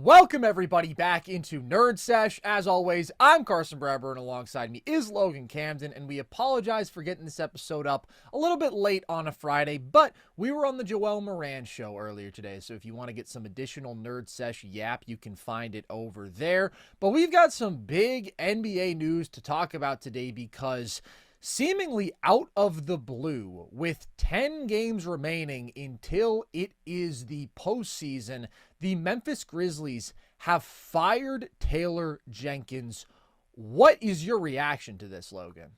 Welcome everybody back into Nerd Sesh. As always, I'm Carson Bradburn, and alongside me is Logan Camden, and we apologize for getting this episode up a little bit late on a Friday, but we were on the Joel Moran show earlier today, so if you want to get some additional Nerd Sesh yap, you can find it over there. But we've got some big NBA news to talk about today because seemingly out of the blue, with 10 games remaining until it is the postseason, the Memphis Grizzlies have fired Taylor Jenkins. What is your reaction to this, Logan?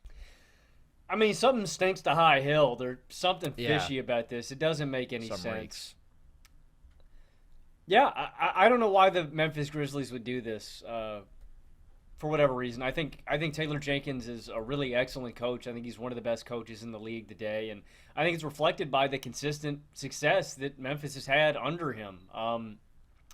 I mean, something stinks to high hill. There's something fishy about this. It doesn't make any sense. Reeks. Yeah, I don't know why the Memphis Grizzlies would do this. For whatever reason, I think Taylor Jenkins is a really excellent coach. I think he's one of the best coaches in the league today, and I think it's reflected by the consistent success that Memphis has had under him.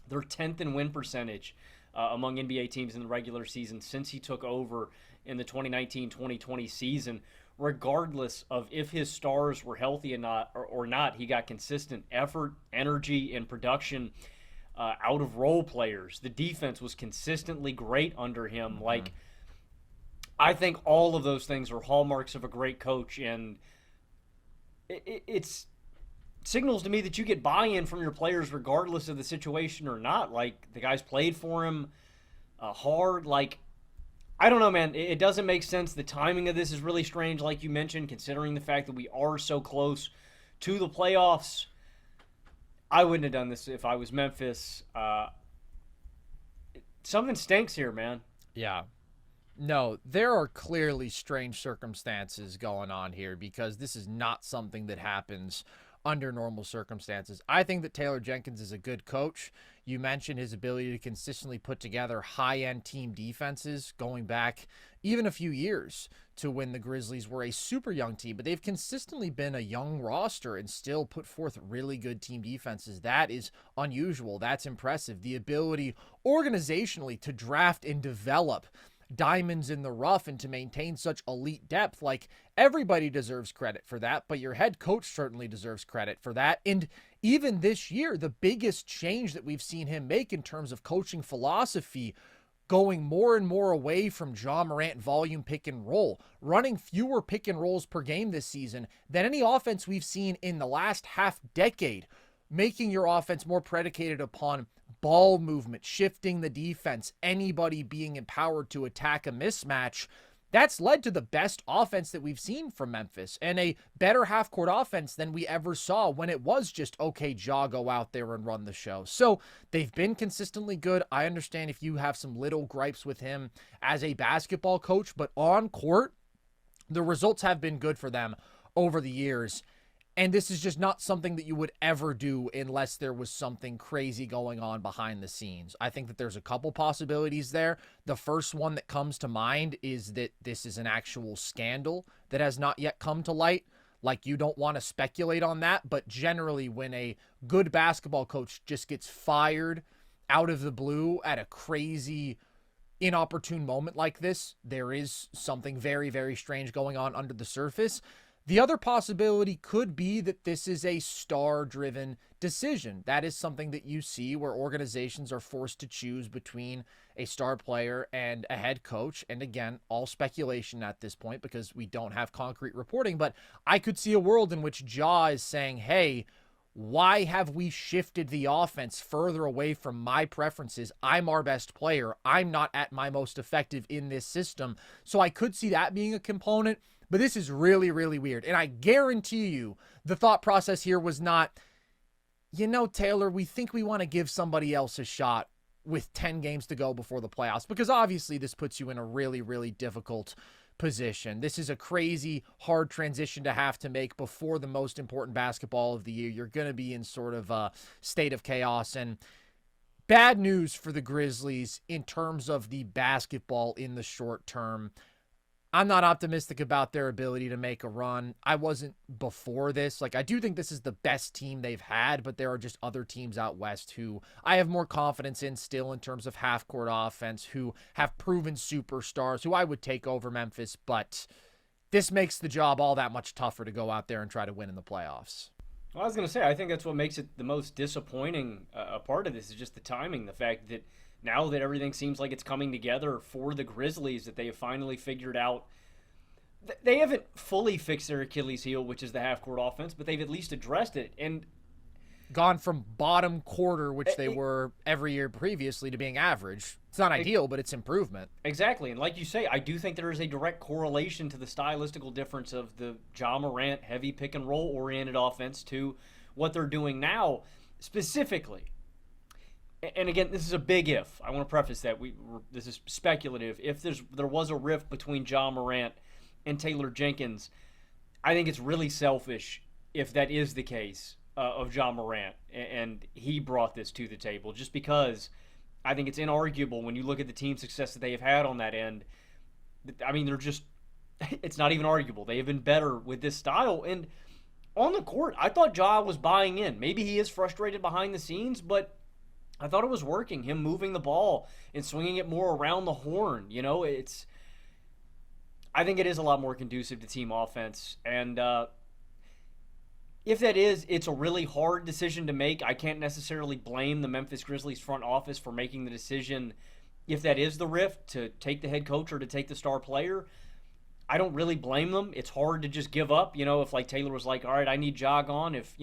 They're 10th in win percentage among NBA teams in the regular season since he took over in the 2019-2020 season. Regardless of if his stars were healthy or not, he got consistent effort, energy, and production out of role players. The defense was consistently great under him. Like, I think all of those things are hallmarks of a great coach, and it's signals to me that you get buy-in from your players regardless of the situation or not. Like, the guys played for him hard. Like, I don't know, man. It doesn't make sense. The timing of this is really strange, like you mentioned, considering the fact that we are so close to the playoffs. I wouldn't have done this if I was Memphis. Something stinks here, man. Yeah. No, there are clearly strange circumstances going on here because this is not something that happens under normal circumstances. I think that Taylor Jenkins is a good coach. You mentioned his ability to consistently put together high-end team defenses going back even a few years to when the Grizzlies were a super young team, but they've consistently been a young roster and still put forth really good team defenses. That is unusual. That's impressive. The ability organizationally to draft and develop diamonds in the rough and to maintain such elite depth, like, everybody deserves credit for that, but your head coach certainly deserves credit for that. And even this year, the biggest change that we've seen him make in terms of coaching philosophy, going more and more away from Ja Morant volume pick and roll, running fewer pick and rolls per game this season than any offense we've seen in the last half decade, making your offense more predicated upon ball movement, shifting the defense, anybody being empowered to attack a mismatch. That's led to the best offense that we've seen from Memphis and a better half-court offense than we ever saw when it was just, okay, Ja, go out there and run the show. So they've been consistently good. I understand if you have some little gripes with him as a basketball coach, but on court, the results have been good for them over the years. And this is just not something that you would ever do unless there was something crazy going on behind the scenes. I think that there's a couple possibilities there. The first one that comes to mind is that this is an actual scandal that has not yet come to light. Like, you don't want to speculate on that, but generally when a good basketball coach just gets fired out of the blue at a crazy, inopportune moment like this, there is something very, very strange going on under the surface. The other possibility could be that this is a star-driven decision. That is something that you see where organizations are forced to choose between a star player and a head coach. And again, all speculation at this point because we don't have concrete reporting. But I could see a world in which Ja is saying, hey, why have we shifted the offense further away from my preferences? I'm our best player. I'm not at my most effective in this system. So I could see that being a component. But this is really, really weird. And I guarantee you the thought process here was not, you know, Taylor, we think we want to give somebody else a shot with 10 games to go before the playoffs. Because obviously this puts you in a really, really difficult position. This is a crazy, hard transition to have to make before the most important basketball of the year. You're going to be in sort of a state of chaos. And bad news for the Grizzlies in terms of the basketball in the short term. I'm not optimistic about their ability to make a run. I wasn't before this. Like, I do think this is the best team they've had, but there are just other teams out west who I have more confidence in still in terms of half-court offense, who have proven superstars, who I would take over Memphis, but this makes the job all that much tougher to go out there and try to win in the playoffs. Well, I was going to say, I think that's what makes it the most disappointing a part of this is just the timing. The fact that now that everything seems like it's coming together for the Grizzlies, that they have finally figured out. They haven't fully fixed their Achilles heel, which is the half-court offense, but they've at least addressed it. And gone from bottom quarter, which they were every year previously, to being average. It's not ideal, but it's improvement. Exactly. And like you say, I do think there is a direct correlation to the stylistical difference of the Ja Morant heavy pick and roll oriented offense to what they're doing now specifically. And again, this is a big if. I want to preface that this is speculative. If there was a rift between Ja Morant and Taylor Jenkins, I think it's really selfish if that is the case of Ja Morant, and he brought this to the table, just because I think it's inarguable when you look at the team success that they have had on that end. I mean, it's not even arguable. They have been better with this style. And on the court, I thought Ja was buying in. Maybe he is frustrated behind the scenes, but I thought it was working. Him moving the ball and swinging it more around the horn. I think it is a lot more conducive to team offense. And if that is, it's a really hard decision to make. I can't necessarily blame the Memphis Grizzlies front office for making the decision, if that is the rift, to take the head coach or to take the star player. I don't really blame them. It's hard to just give up. If like Taylor was like, all right, I need Ja gone. If,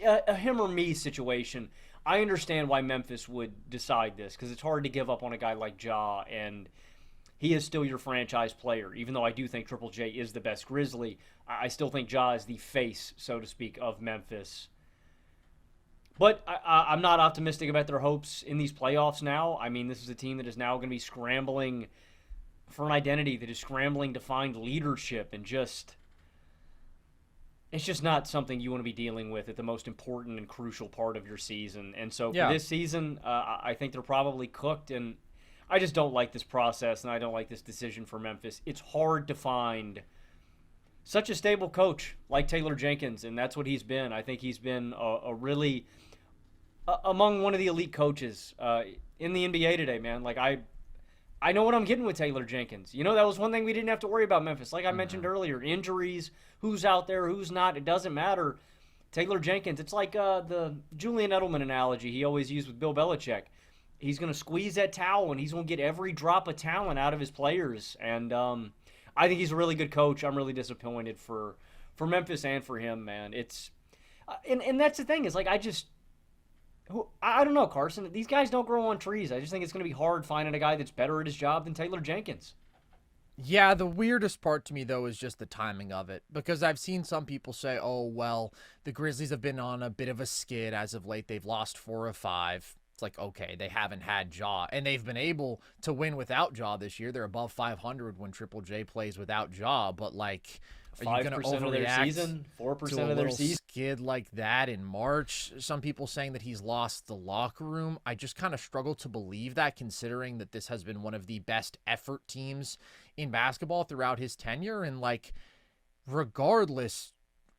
a him or me situation, I understand why Memphis would decide this, because it's hard to give up on a guy like Ja, and he is still your franchise player. Even though I do think Triple J is the best Grizzly, I still think Ja is the face, so to speak, of Memphis. But I'm not optimistic about their hopes in these playoffs now. I mean, this is a team that is now going to be scrambling for an identity, that is scrambling to find leadership, and it's just not something you want to be dealing with at the most important and crucial part of your season. And so for this season, I think they're probably cooked, and I just don't like this process, and I don't like this decision for Memphis. It's hard to find such a stable coach like Taylor Jenkins, and that's what he's been. I think he's been a really among one of the elite coaches in the NBA today, man. Like, I know what I'm getting with Taylor Jenkins. That was one thing we didn't have to worry about Memphis. Like I mentioned earlier, injuries, who's out there, who's not, it doesn't matter. Taylor Jenkins, it's like the Julian Edelman analogy he always used with Bill Belichick. He's going to squeeze that towel, and he's going to get every drop of talent out of his players. And I think he's a really good coach. I'm really disappointed for Memphis and for him, man. It's and that's the thing. Is like I don't know, Carson. These guys don't grow on trees. I just think it's going to be hard finding a guy that's better at his job than Taylor Jenkins. Yeah, the weirdest part to me, though, is just the timing of it. Because I've seen some people say, oh, well, the Grizzlies have been on a bit of a skid as of late. They've lost 4 of 5. It's like, okay, they haven't had Ja. And they've been able to win without Ja this year. They're above 500 when Triple J plays without Ja. But, like, are you going to overreact of their season? 4% of their season? Skid like that in March? Some people saying that he's lost the locker room. I just kind of struggle to believe that, considering that this has been one of the best effort teams in basketball throughout his tenure. And, like, regardless,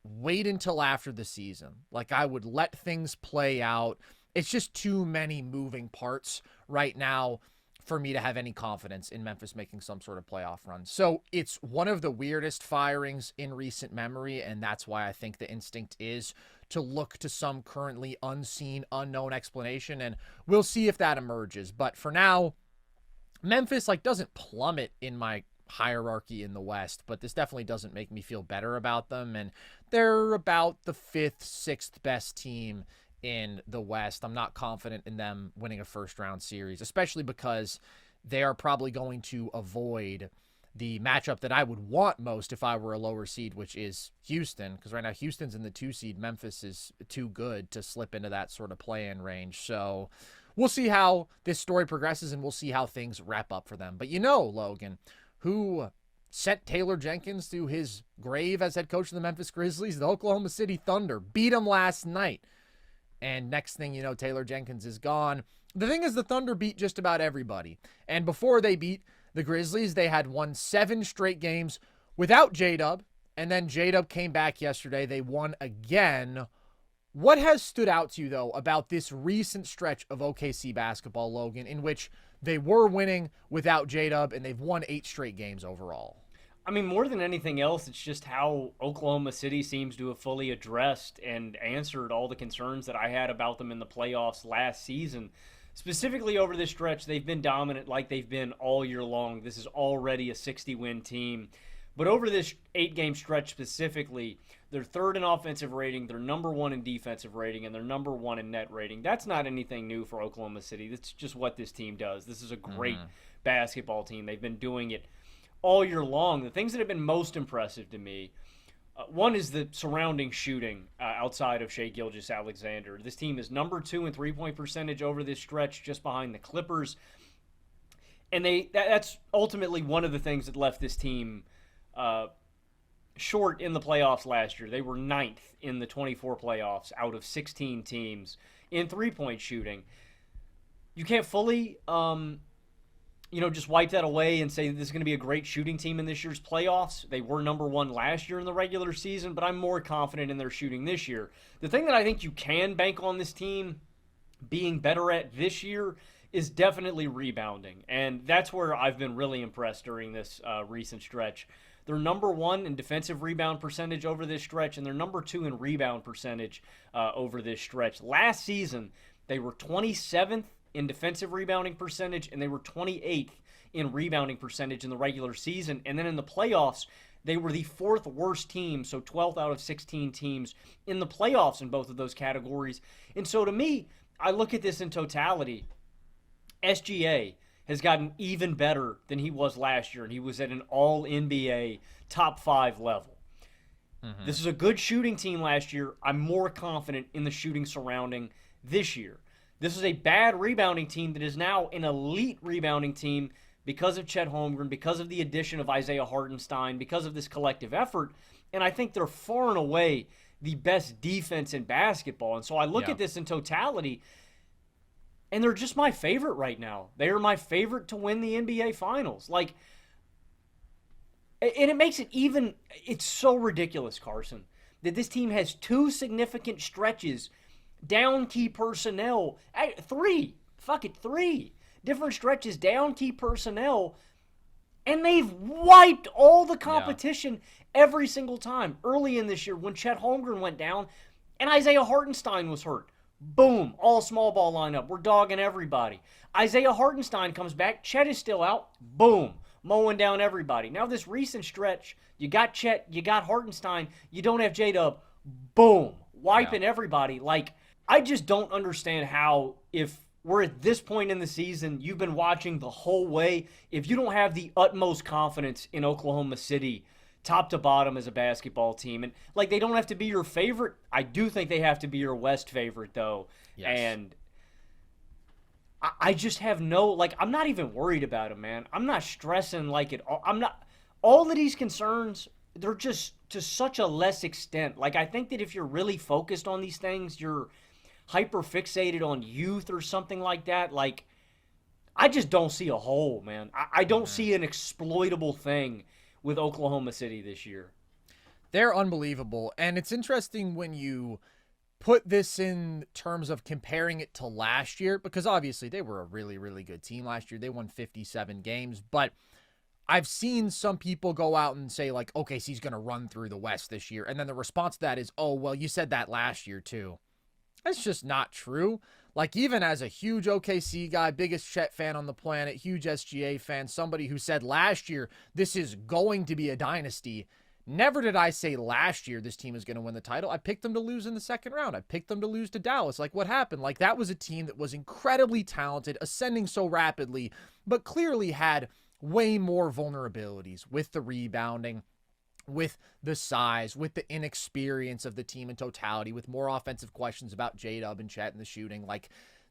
wait until after the season. Like, I would let things play out. It's just too many moving parts right now for me to have any confidence in Memphis making some sort of playoff run. So it's one of the weirdest firings in recent memory, and that's why I think the instinct is to look to some currently unseen, unknown explanation, and we'll see if that emerges. But for now, Memphis doesn't plummet in my hierarchy in the West, but this definitely doesn't make me feel better about them, and they're about the 5th, 6th best team in the West. I'm not confident in them winning a first-round series, especially because they are probably going to avoid the matchup that I would want most if I were a lower seed, which is Houston, because right now Houston's in the 2 seed. Memphis is too good to slip into that sort of play-in range. So we'll see how this story progresses, and we'll see how things wrap up for them. But Logan, who sent Taylor Jenkins to his grave as head coach of the Memphis Grizzlies, the Oklahoma City Thunder, beat him last night. And next thing you know, Taylor Jenkins is gone. The thing is, the Thunder beat just about everybody. And before they beat the Grizzlies, they had won 7 straight games without J-Dub. And then J-Dub came back yesterday. They won again. What has stood out to you, though, about this recent stretch of OKC basketball, Logan, in which they were winning without J-Dub and they've won 8 straight games overall? I mean, more than anything else, it's just how Oklahoma City seems to have fully addressed and answered all the concerns that I had about them in the playoffs last season. Specifically over this stretch, they've been dominant like they've been all year long. This is already a 60-win team. But over this 8-game stretch specifically, they're third in offensive rating, they're number one in defensive rating, and they're number one in net rating. That's not anything new for Oklahoma City. That's just what this team does. This is a great basketball team. They've been doing it all year long. The things that have been most impressive to me, one is the surrounding shooting outside of Shai Gilgeous-Alexander. This team is number 2 in three-point percentage over this stretch, just behind the Clippers. And that's ultimately one of the things that left this team short in the playoffs last year. They were 9th in the 24 playoffs out of 16 teams in three-point shooting. You can't fully just wipe that away and say this is going to be a great shooting team in this year's playoffs. They were number 1 last year in the regular season, but I'm more confident in their shooting this year. The thing that I think you can bank on this team being better at this year is definitely rebounding, and that's where I've been really impressed during this recent stretch. They're number 1 in defensive rebound percentage over this stretch, and they're number 2 in rebound percentage over this stretch. Last season, they were 27th in defensive rebounding percentage, and they were 28th in rebounding percentage in the regular season. And then in the playoffs, they were the 4th worst team, so 12th out of 16 teams in the playoffs in both of those categories. And so to me, I look at this in totality. SGA has gotten even better than he was last year, and he was at an all-NBA top 5 level. This is a good shooting team last year. I'm more confident in the shooting surrounding this year. This is a bad rebounding team that is now an elite rebounding team because of Chet Holmgren, because of the addition of Isaiah Hartenstein, because of this collective effort. And I think they're far and away the best defense in basketball. And so I look at this in totality, and they're just my favorite right now. They are my favorite to win the NBA Finals. And it makes it even, it's so ridiculous, Carson, that this team has 2 significant stretches down key personnel, 3 different stretches down key personnel, and they've wiped all the competition every single time. Early in this year, when Chet Holmgren went down and Isaiah Hartenstein was hurt, boom, all small ball lineup, we're dogging everybody. Isaiah Hartenstein comes back, Chet is still out, boom, mowing down everybody. Now this recent stretch, you got Chet, you got Hartenstein, you don't have J-Dub, boom, wiping everybody. I just don't understand how, if we're at this point in the season, you've been watching the whole way, if you don't have the utmost confidence in Oklahoma City, top to bottom as a basketball team. And, they don't have to be your favorite. I do think they have to be your West favorite, though. Yes. And I just have I'm not even worried about them, man. I'm not stressing it. All of these concerns, they're just to such a less extent. I think that if you're really focused on these things, you're hyper fixated on youth or something like that. I just don't see a hole, man. I don't see an exploitable thing with Oklahoma City this year. They're unbelievable. And it's interesting when you put this in terms of comparing it to last year, because obviously they were a really, really good team last year. They won 57 games, but I've seen some people go out and say OKC's going to run through the West this year. And then the response to that is, oh, well, you said that last year too. That's just not true. Even as a huge OKC guy, biggest Chet fan on the planet, huge SGA fan, somebody who said last year, this is going to be a dynasty. Never did I say last year this team is going to win the title. I picked them to lose in the second round. I picked them to lose to Dallas. What happened? That was a team that was incredibly talented, ascending so rapidly, but clearly had way more vulnerabilities with the rebounding, with the size, with the inexperience of the team in totality, with more offensive questions about J-Dub and Chet and the shooting.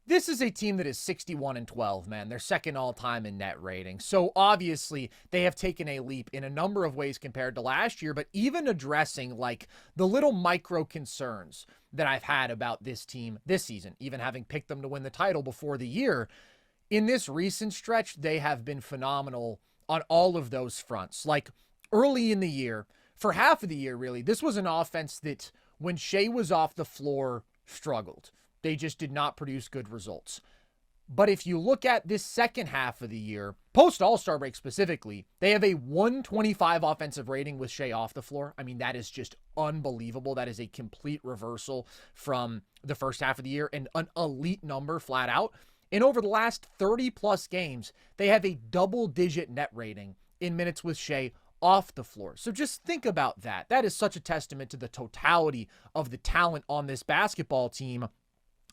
This is a team that is 61-12, man. They're second all-time in net rating. So obviously they have taken a leap in a number of ways compared to last year, but even addressing the little micro concerns that I've had about this team this season, even having picked them to win the title before the year, in this recent stretch, they have been phenomenal on all of those fronts. Early in the year, for half of the year, really, this was an offense that, when Shai was off the floor, struggled. They just did not produce good results. But if you look at this second half of the year, post All-Star break specifically, they have a 125 offensive rating with Shai off the floor. I mean, that is just unbelievable. That is a complete reversal from the first half of the year and an elite number flat out. And over the last 30 plus games, they have a double-digit net rating in minutes with Shai off the floor. So just think about that. That is such a testament to the totality of the talent on this basketball team.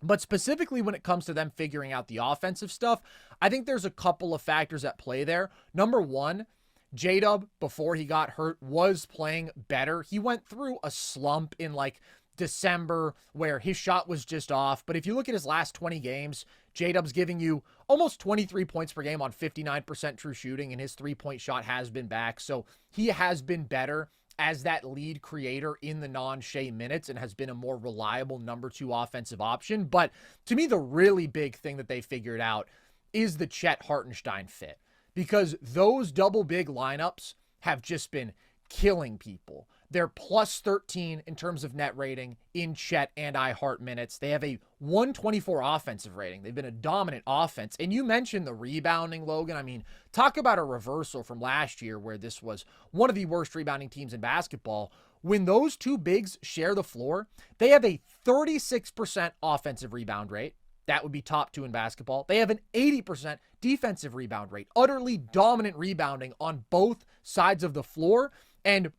But specifically when it comes to them figuring out the offensive stuff, I think there's a couple of factors at play there. Number one, J-Dub, before he got hurt, was playing better. He went through a slump in like December where his shot was just off. But if you look at his last 20 games, J-Dub's giving you almost 23 points per game on 59% true shooting, and his three-point shot has been back. So he has been better as that lead creator in the non-Shai minutes and has been a more reliable number 2 offensive option. But to me, the really big thing that they figured out is the Chet Hartenstein fit, because those double big lineups have just been killing people. They're plus 13 in terms of net rating in Chet and Hart minutes. They have a 124 offensive rating. They've been a dominant offense. And you mentioned the rebounding, Logan. I mean, talk about a reversal from last year where this was one of the worst rebounding teams in basketball. When those two bigs share the floor, they have a 36% offensive rebound rate. That would be top 2 in basketball. They have an 80% defensive rebound rate, utterly dominant rebounding on both sides of the floor. And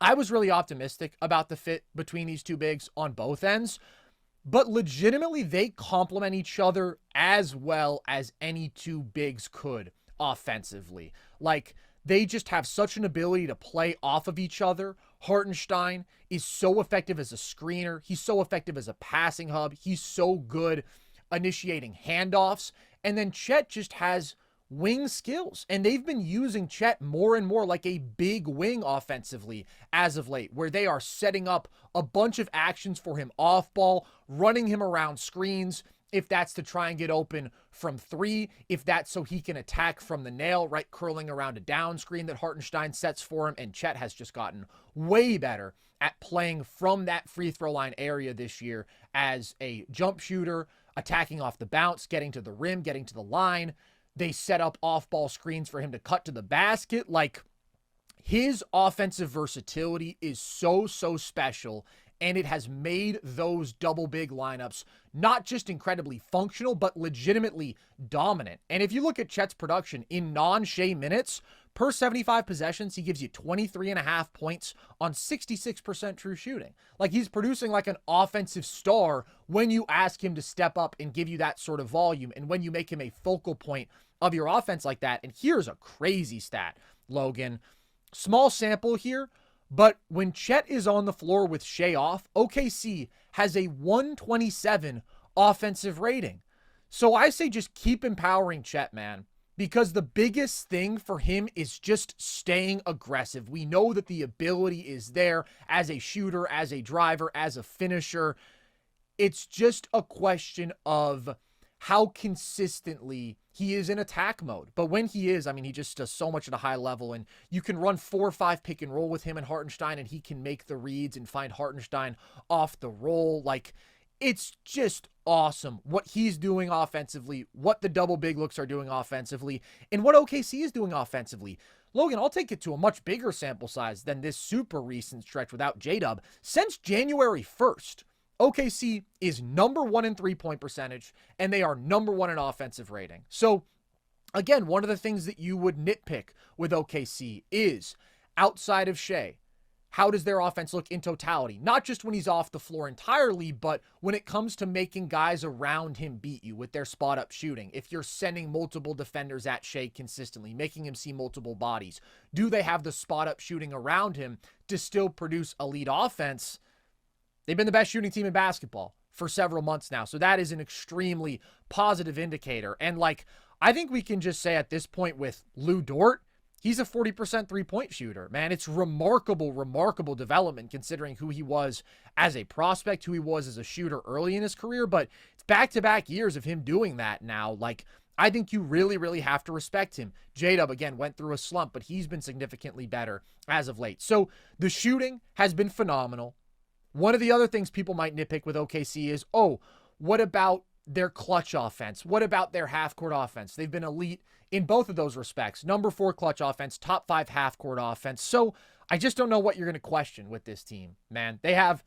I was really optimistic about the fit between these two bigs on both ends, but legitimately they complement each other as well as any two bigs could offensively. Like, they just have such an ability to play off of each other. Hartenstein is so effective as a screener. He's so effective as a passing hub. He's so good initiating handoffs. And then Chet just has wing skills, and they've been using Chet more and more like a big wing offensively as of late, where they are setting up a bunch of actions for him off ball, running him around screens, if that's to try and get open from 3, if that's so he can attack from the nail, right, curling around a down screen that Hartenstein sets for him. And Chet has just gotten way better at playing from that free throw line area this year as a jump shooter, attacking off the bounce, getting to the rim, getting to the line. They set up off-ball screens for him to cut to the basket. Like, his offensive versatility is so special, and it has made those double big lineups not just incredibly functional, but legitimately dominant. And if you look at Chet's production in non-Shai minutes, per 75 possessions, he gives you 23.5 points on 66% true shooting. Like, he's producing like an offensive star when you ask him to step up and give you that sort of volume, and when you make him a focal point of your offense like that. And here's a crazy stat, Logan. Small sample here, but when Chet is on the floor with Shai off, OKC has a 127 offensive rating. So I say just keep empowering Chet, man, because the biggest thing for him is just staying aggressive. We know that the ability is there as a shooter, as a driver, as a finisher. It's just a question of how consistently he is in attack mode. But when he is, I mean, he just does so much at a high level, and you can run 4 or 5 pick and roll with him and Hartenstein, and he can make the reads and find Hartenstein off the roll. Like, it's just awesome what he's doing offensively, what the double big looks are doing offensively, and what OKC is doing offensively. Logan, I'll take it to a much bigger sample size than this super recent stretch without J-Dub. Since January 1st, OKC is number 1 in three-point percentage, and they are number 1 in offensive rating. So, again, one of the things that you would nitpick with OKC is, outside of Shai, how does their offense look in totality? Not just when he's off the floor entirely, but when it comes to making guys around him beat you with their spot-up shooting. If you're sending multiple defenders at Shai consistently, making him see multiple bodies, do they have the spot-up shooting around him to still produce elite offense? They've been the best shooting team in basketball for several months now. So that is an extremely positive indicator. And like, I think we can just say at this point with Lou Dort, he's a 40% three-point shooter. Man, it's remarkable development considering who he was as a prospect, who he was as a shooter early in his career. But it's back-to-back years of him doing that now. Like, I think you really have to respect him. J-Dub, again, went through a slump, but he's been significantly better as of late. So the shooting has been phenomenal. One of the other things people might nitpick with OKC is, what about their clutch offense? What about their half-court offense? They've been elite in both of those respects. Number 4 clutch offense, top 5 half-court offense. So I just don't know what you're going to question with this team, man. They have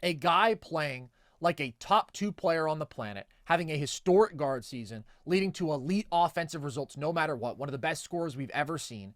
a guy playing like a top 2 player on the planet, having a historic guard season, leading to elite offensive results no matter what, one of the best scorers we've ever seen.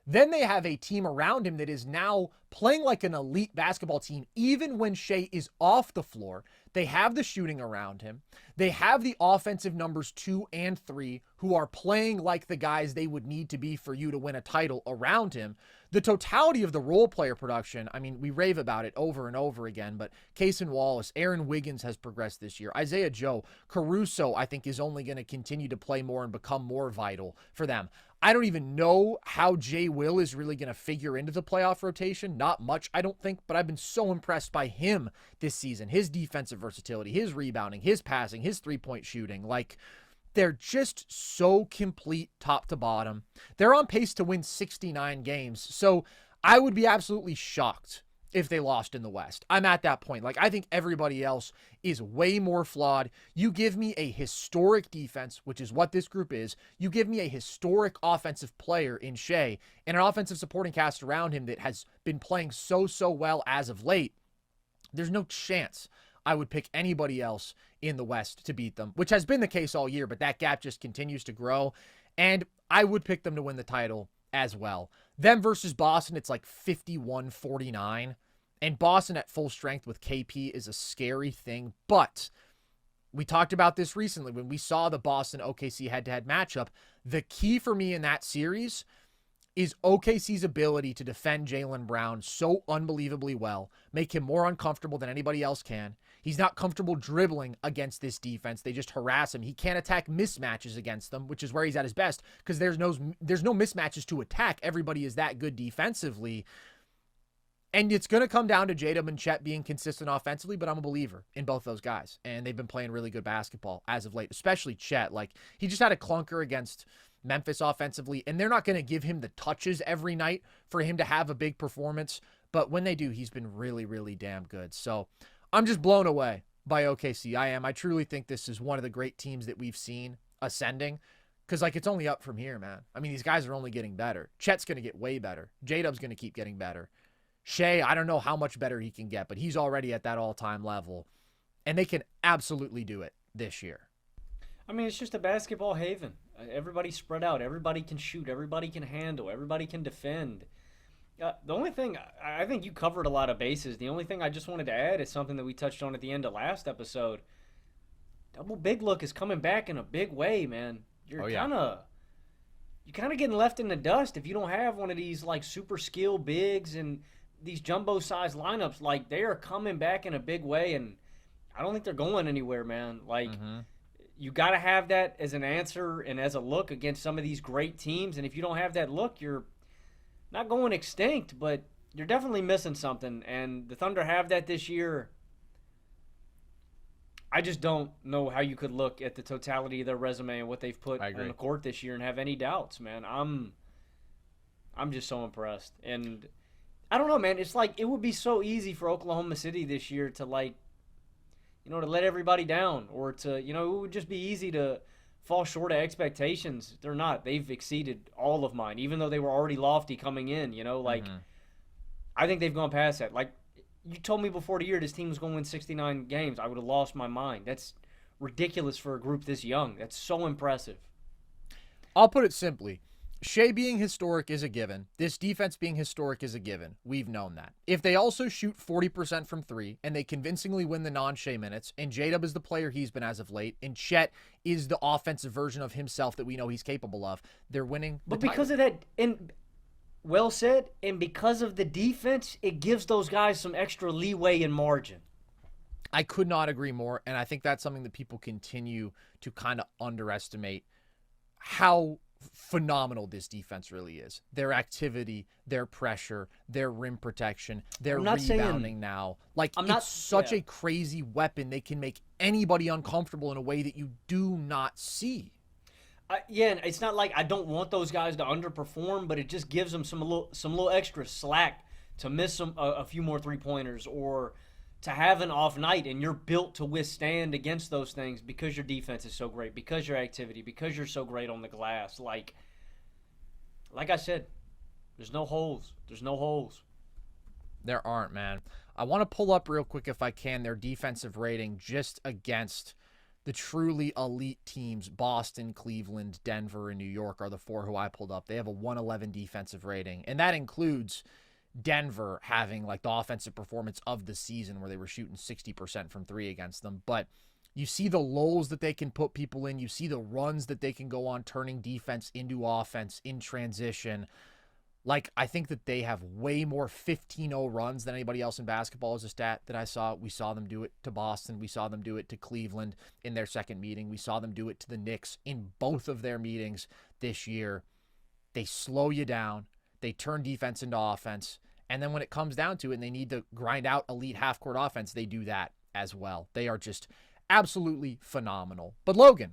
Then they have a team around him that is now playing like an elite basketball team, even when Shai is off the floor. They have the shooting around him. They have the offensive numbers 2 and 3 who are playing like the guys they would need to be for you to win a title around him. The totality of the role player production, I mean, we rave about it over and over again, but Cason Wallace, Aaron Wiggins has progressed this year. Isaiah Joe, Caruso, I think, is only going to continue to play more and become more vital for them. I don't even know how Jay Will is really going to figure into the playoff rotation. Not much, I don't think, but I've been so impressed by him this season. His defensive versatility, his rebounding, his passing, his three-point shooting. Like, they're just so complete top to bottom. They're on pace to win 69 games. So I would be absolutely shocked if they lost in the West. I'm at that point. Like, I think everybody else is way more flawed. You give me a historic defense, which is what this group is. You give me a historic offensive player in Shai and an offensive supporting cast around him that has been playing so well as of late. There's no chance I would pick anybody else in the West to beat them, which has been the case all year, but that gap just continues to grow. And I would pick them to win the title as well. Them versus Boston, it's like 51-49. And Boston at full strength with KP is a scary thing. But we talked about this recently when we saw the Boston OKC head-to-head matchup. The key for me in that series is OKC's ability to defend Jaylen Brown so unbelievably well, make him more uncomfortable than anybody else can. He's not comfortable dribbling against this defense. They just harass him. He can't attack mismatches against them, which is where he's at his best because there's no mismatches to attack. Everybody is that good defensively. And it's going to come down to J-Dub and Chet being consistent offensively, but I'm a believer in both those guys. And they've been playing really good basketball as of late, especially Chet. Like, he just had a clunker against Memphis offensively, and they're not going to give him the touches every night for him to have a big performance. But when they do, he's been really, really damn good. So I'm just blown away by OKC. I am. I truly think this is one of the great teams that we've seen ascending. Because, like, it's only up from here, man. I mean, these guys are only getting better. Chet's going to get way better. J-Dub's going to keep getting better. Shai, I don't know how much better he can get, but he's already at that all-time level. And they can absolutely do it this year. I mean, it's just a basketball haven. Everybody's spread out. Everybody can shoot. Everybody can handle. Everybody can defend. The only thing, I think you covered a lot of bases. The only thing I just wanted to add is something that we touched on at the end of last episode. Double big look is coming back in a big way, man. You're kind of getting left in the dust if you don't have one of these, like, super skill bigs and these jumbo-sized lineups. Like, they are coming back in a big way, and I don't think they're going anywhere, man. Like, you got to have that as an answer and as a look against some of these great teams. And if you don't have that look, you're not going extinct, but you're definitely missing something. And the Thunder have that this year. I just don't know how you could look at the totality of their resume and what they've put on the court this year and have any doubts, man. I'm just so impressed. And I don't know, man. It's like it would be so easy for Oklahoma City this year to, like, you know, to let everybody down or to, you know, it would just be easy to fall short of expectations. They're not. They've exceeded all of mine, even though they were already lofty coming in, you know. Like, I think they've gone past that. Like, you told me before the year this team was going to win 69 games. I would have lost my mind. That's ridiculous for a group this young. That's so impressive. I'll put it simply. Shai being historic is a given. This defense being historic is a given. We've known that. If they also shoot 40% from three and they convincingly win the non-Shai minutes, and J-Dub is the player he's been as of late, and Chet is the offensive version of himself that we know he's capable of, they're winning the title. Because of that, and well said, and because of the defense, it gives those guys some extra leeway and margin. I could not agree more, and I think that's something that people continue to kind of underestimate how phenomenal this defense really is. Their activity, their pressure, their rim protection, their rebounding now. Like, it's such a crazy weapon. They can make anybody uncomfortable in a way that you do not see. Yeah, and it's not like I don't want those guys to underperform, but it just gives them some little extra slack to miss a few more three-pointers or to have an off night, and you're built to withstand against those things because your defense is so great, because your activity, because you're so great on the glass. Like I said, there's no holes. There's no holes. There aren't, man. I want to pull up real quick, if I can, their defensive rating just against the truly elite teams. Boston, Cleveland, Denver, and New York are the four who I pulled up. They have a 111 defensive rating, and that includes Denver having like the offensive performance of the season where they were shooting 60% from three against them. But you see the lulls that they can put people in. You see the runs that they can go on, turning defense into offense in transition. Like, I think that they have way more 15-0 runs than anybody else in basketball is a stat that I saw. We saw them do it to Boston. We saw them do it to Cleveland in their second meeting. We saw them do it to the Knicks in both of their meetings this year. They slow you down. They turn defense into offense. And then when it comes down to it and they need to grind out elite half-court offense, they do that as well. They are just absolutely phenomenal. But Logan,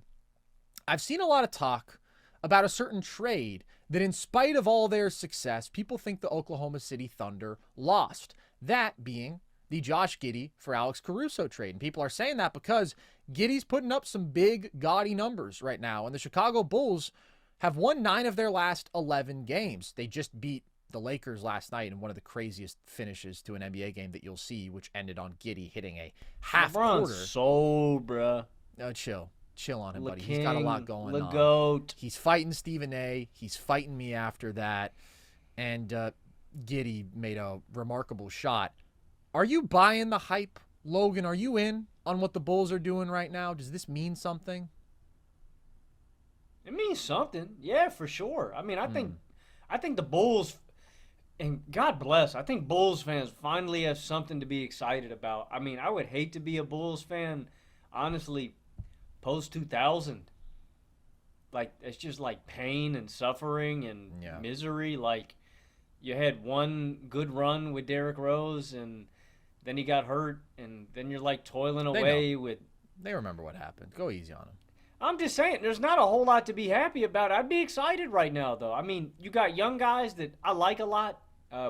I've seen a lot of talk about a certain trade that, in spite of all their success, people think the Oklahoma City Thunder lost. That being the Josh Giddey for Alex Caruso trade. And people are saying that because Giddey's putting up some big, gaudy numbers right now. And the Chicago Bulls have won 9 of their last 11 games. They just beat the Lakers last night in one of the craziest finishes to an NBA game that you'll see, which ended on Giddey hitting a half quarter. So, bruh. Chill on him, buddy. He's got a lot going on. Goat. He's fighting Stephen A. He's fighting me after that. And Giddey made a remarkable shot. Are you buying the hype, Logan? Are you in on what the Bulls are doing right now? Does this mean something? It means something. Yeah, for sure. I mean, I think the Bulls, and God bless, I think Bulls fans finally have something to be excited about. I mean, I would hate to be a Bulls fan, honestly, post-2000. Like, it's just like pain and suffering and misery. Like, you had one good run with Derrick Rose, and then he got hurt, and then you're like toiling away with. They remember what happened. Go easy on him. I'm just saying, there's not a whole lot to be happy about. I'd be excited right now, though. I mean, you got young guys that I like a lot.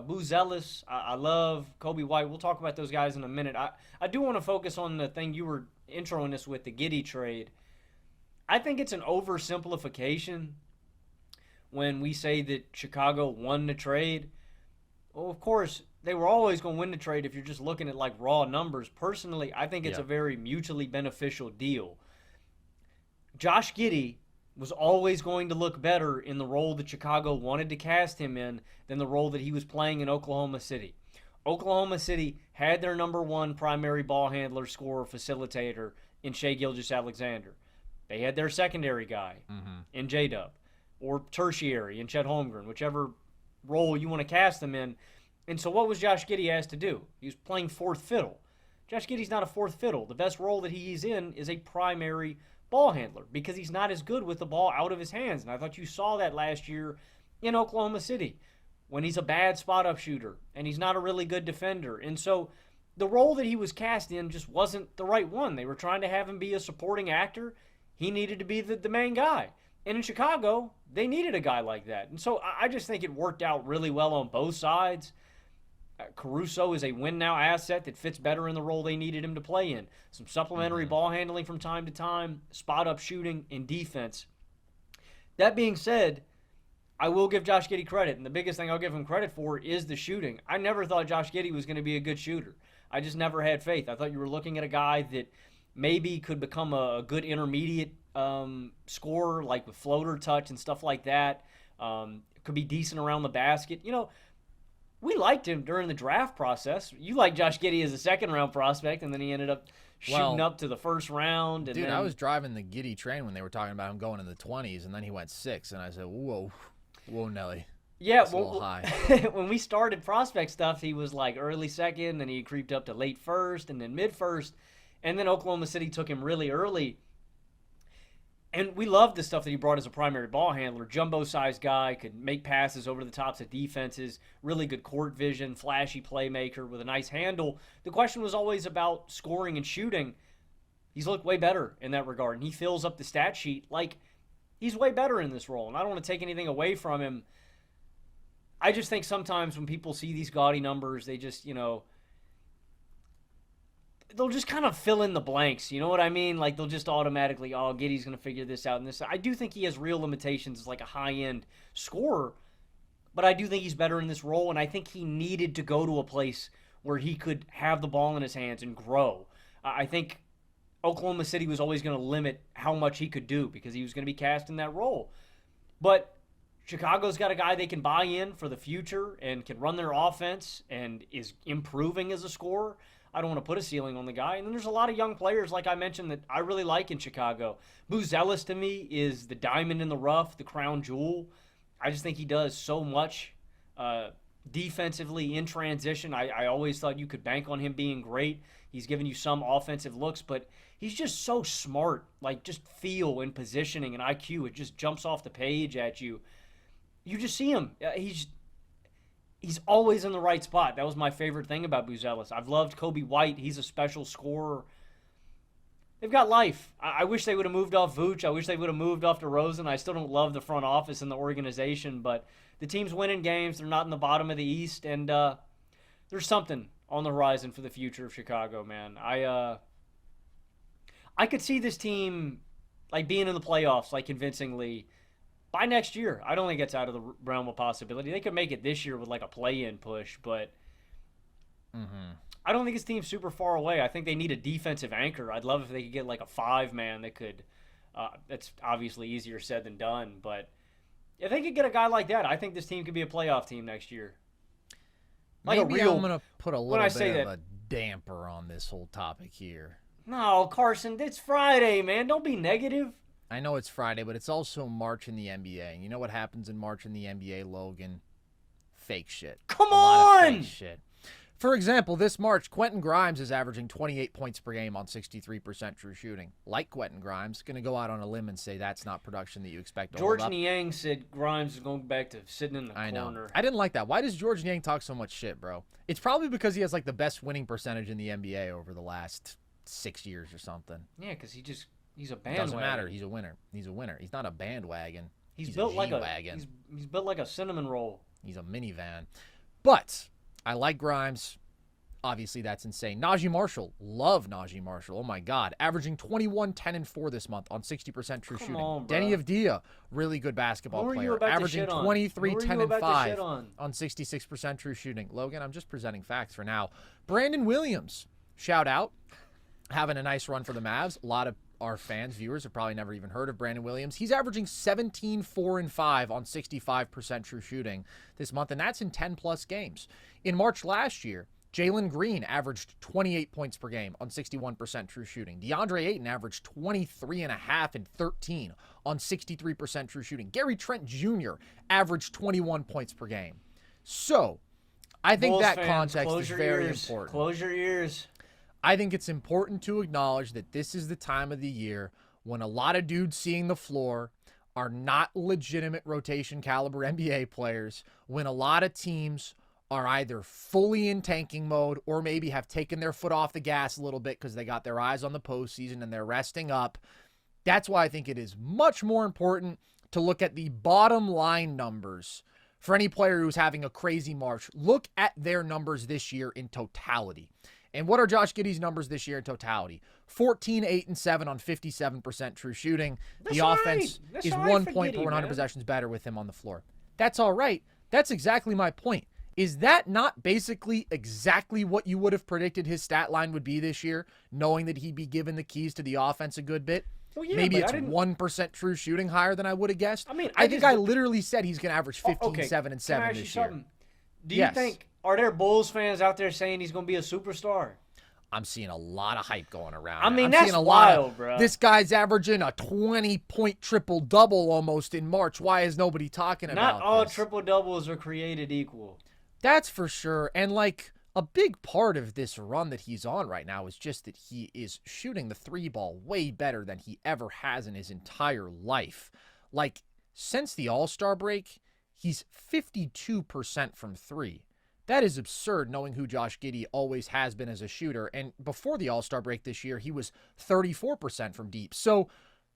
Booz Ellis, I love. Kobe White. We'll talk about those guys in a minute. I do want to focus on the thing you were introing us with, the Giddey trade. I think it's an oversimplification when we say that Chicago won the trade. Well, of course, they were always going to win the trade if you're just looking at like raw numbers. Personally, I think it's a very mutually beneficial deal. Josh Giddey was always going to look better in the role that Chicago wanted to cast him in than the role that he was playing in Oklahoma City. Oklahoma City had their number one primary ball handler, scorer, facilitator in Shai Gilgeous-Alexander. They had their secondary guy in J-Dub, or tertiary in Chet Holmgren, whichever role you want to cast them in. And so what was Josh Giddey asked to do? He was playing fourth fiddle. Josh Giddey's not a fourth fiddle. The best role that he's in is a primary ball handler because he's not as good with the ball out of his hands. And I thought you saw that last year in Oklahoma City when he's a bad spot-up shooter and he's not a really good defender. And so the role that he was cast in just wasn't the right one. They were trying to have him be a supporting actor. He needed to be the main guy. And in Chicago, they needed a guy like that. And so I just think it worked out really well on both sides. Caruso is a win-now asset that fits better in the role they needed him to play in. Some supplementary ball handling from time to time, spot-up shooting, and defense. That being said, I will give Josh Giddey credit, and the biggest thing I'll give him credit for is the shooting. I never thought Josh Giddey was going to be a good shooter. I just never had faith. I thought you were looking at a guy that maybe could become a good intermediate scorer, like with floater touch and stuff like that. Could be decent around the basket. You know, we liked him during the draft process. You liked Josh Giddey as a second-round prospect, and then he ended up shooting up to the first round. And dude, I was driving the Giddey train when they were talking about him going in the 20s, and then he went 6, and I said, whoa, Nelly. Yeah, that's a little high. When we started prospect stuff, he was like early second, and he creeped up to late first, and then mid-first, and then Oklahoma City took him really early. And we loved the stuff that he brought as a primary ball handler. Jumbo-sized guy, could make passes over the tops of defenses, really good court vision, flashy playmaker with a nice handle. The question was always about scoring and shooting. He's looked way better in that regard, and he fills up the stat sheet like he's way better in this role. And I don't want to take anything away from him. I just think sometimes when people see these gaudy numbers, they just, they'll just kind of fill in the blanks. You know what I mean? Like they'll just automatically, oh, Giddey's going to figure this out and this. I do think he has real limitations as like a high-end scorer, but I do think he's better in this role, and I think he needed to go to a place where he could have the ball in his hands and grow. I think Oklahoma City was always going to limit how much he could do because he was going to be cast in that role. But Chicago's got a guy they can buy in for the future and can run their offense and is improving as a scorer. I don't want to put a ceiling on the guy. And then there's a lot of young players, like I mentioned, that I really like in Chicago. Buzelis, to me, is the diamond in the rough, the crown jewel. I just think he does so much defensively in transition. I always thought you could bank on him being great. He's given you some offensive looks, but he's just so smart, like just feel and positioning and IQ. It just jumps off the page at you. You just see him. He's always in the right spot. That was my favorite thing about Buzelis. I've loved Kobe White. He's a special scorer. They've got life. I wish they would have moved off Vooch. I wish they would have moved off DeRozan. I still don't love the front office and the organization, but the team's winning games. They're not in the bottom of the East, and there's something on the horizon for the future of Chicago, man. I could see this team like being in the playoffs, like convincingly, by next year. I don't think it's out of the realm of possibility. They could make it this year with like a play-in push, but I don't think this team's super far away. I think they need a defensive anchor. I'd love if they could get like a 5-man that could that's obviously easier said than done, but if they could get a guy like that, I think this team could be a playoff team next year. Like maybe I'm going to put a little bit of a damper on this whole topic here. No, Carson, it's Friday, man. Don't be negative. I know it's Friday, but it's also March in the NBA. And you know what happens in March in the NBA, Logan? Fake shit. Come on! A lot of fake shit. For example, this March, Quentin Grimes is averaging 28 points per game on 63% true shooting. Like Quentin Grimes, going to go out on a limb and say that's not production that you expect to George hold up. Niang said Grimes is going back to sitting in the corner. I know. I didn't like that. Why does George Niang talk so much shit, bro? It's probably because he has like the best winning percentage in the NBA over the last 6 years or something. Yeah, because he's a bandwagon. Doesn't matter. He's a winner. He's a winner. He's not a bandwagon. He's built like he's built like a cinnamon roll. He's a minivan. But I like Grimes. Obviously, that's insane. Najee Marshall. Love Najee Marshall. Oh, my God. Averaging 21, 10, and 4 this month on 60% true shooting. On, Denny Avdia. Really good basketball player. Averaging 23, 10, and 5 on 66% true shooting. Logan, I'm just presenting facts for now. Brandon Williams. Shout out. Having a nice run for the Mavs. A lot of our fans, viewers, have probably never even heard of Brandon Williams. He's averaging 17, 4, and 5 on 65% true shooting this month, and that's in 10-plus games. In March last year, Jalen Green averaged 28 points per game on 61% true shooting. DeAndre Ayton averaged 23.5 and 13 on 63% true shooting. Gary Trent Jr. averaged 21 points per game. So, I think Bulls that fans, context is very important. Close your ears. I think it's important to acknowledge that this is the time of the year when a lot of dudes seeing the floor are not legitimate rotation caliber NBA players, when a lot of teams are either fully in tanking mode or maybe have taken their foot off the gas a little bit because they got their eyes on the postseason and they're resting up. That's why I think it is much more important to look at the bottom line numbers for any player who's having a crazy March. Look at their numbers this year in totality. And what are Josh Giddey's numbers this year in totality? 14, 8, and 7 on 57% true shooting. That's the offense is 1 point per 100 man. possessions better with him on the floor. That's all right. That's exactly my point. Is that not basically exactly what you would have predicted his stat line would be this year, knowing that he'd be given the keys to the offense a good bit? Well, yeah, maybe it's 1% true shooting higher than I would have guessed. I mean, I think I literally said he's going to average 15, 7, and 7 this year. Do you think, are there Bulls fans out there saying he's going to be a superstar? I'm seeing a lot of hype going around. I mean, I'm that's seeing a wild, lot bro. This guy's averaging a 20-point triple-double almost in March. Why is nobody talking about this? Not all triple-doubles are created equal. That's for sure. And, like, a big part of this run that he's on right now is just that he is shooting the three ball way better than he ever has in his entire life. Like, since the All-Star break, he's 52% from three. That is absurd, knowing who Josh Giddey always has been as a shooter. And before the All-Star break this year, he was 34% from deep. So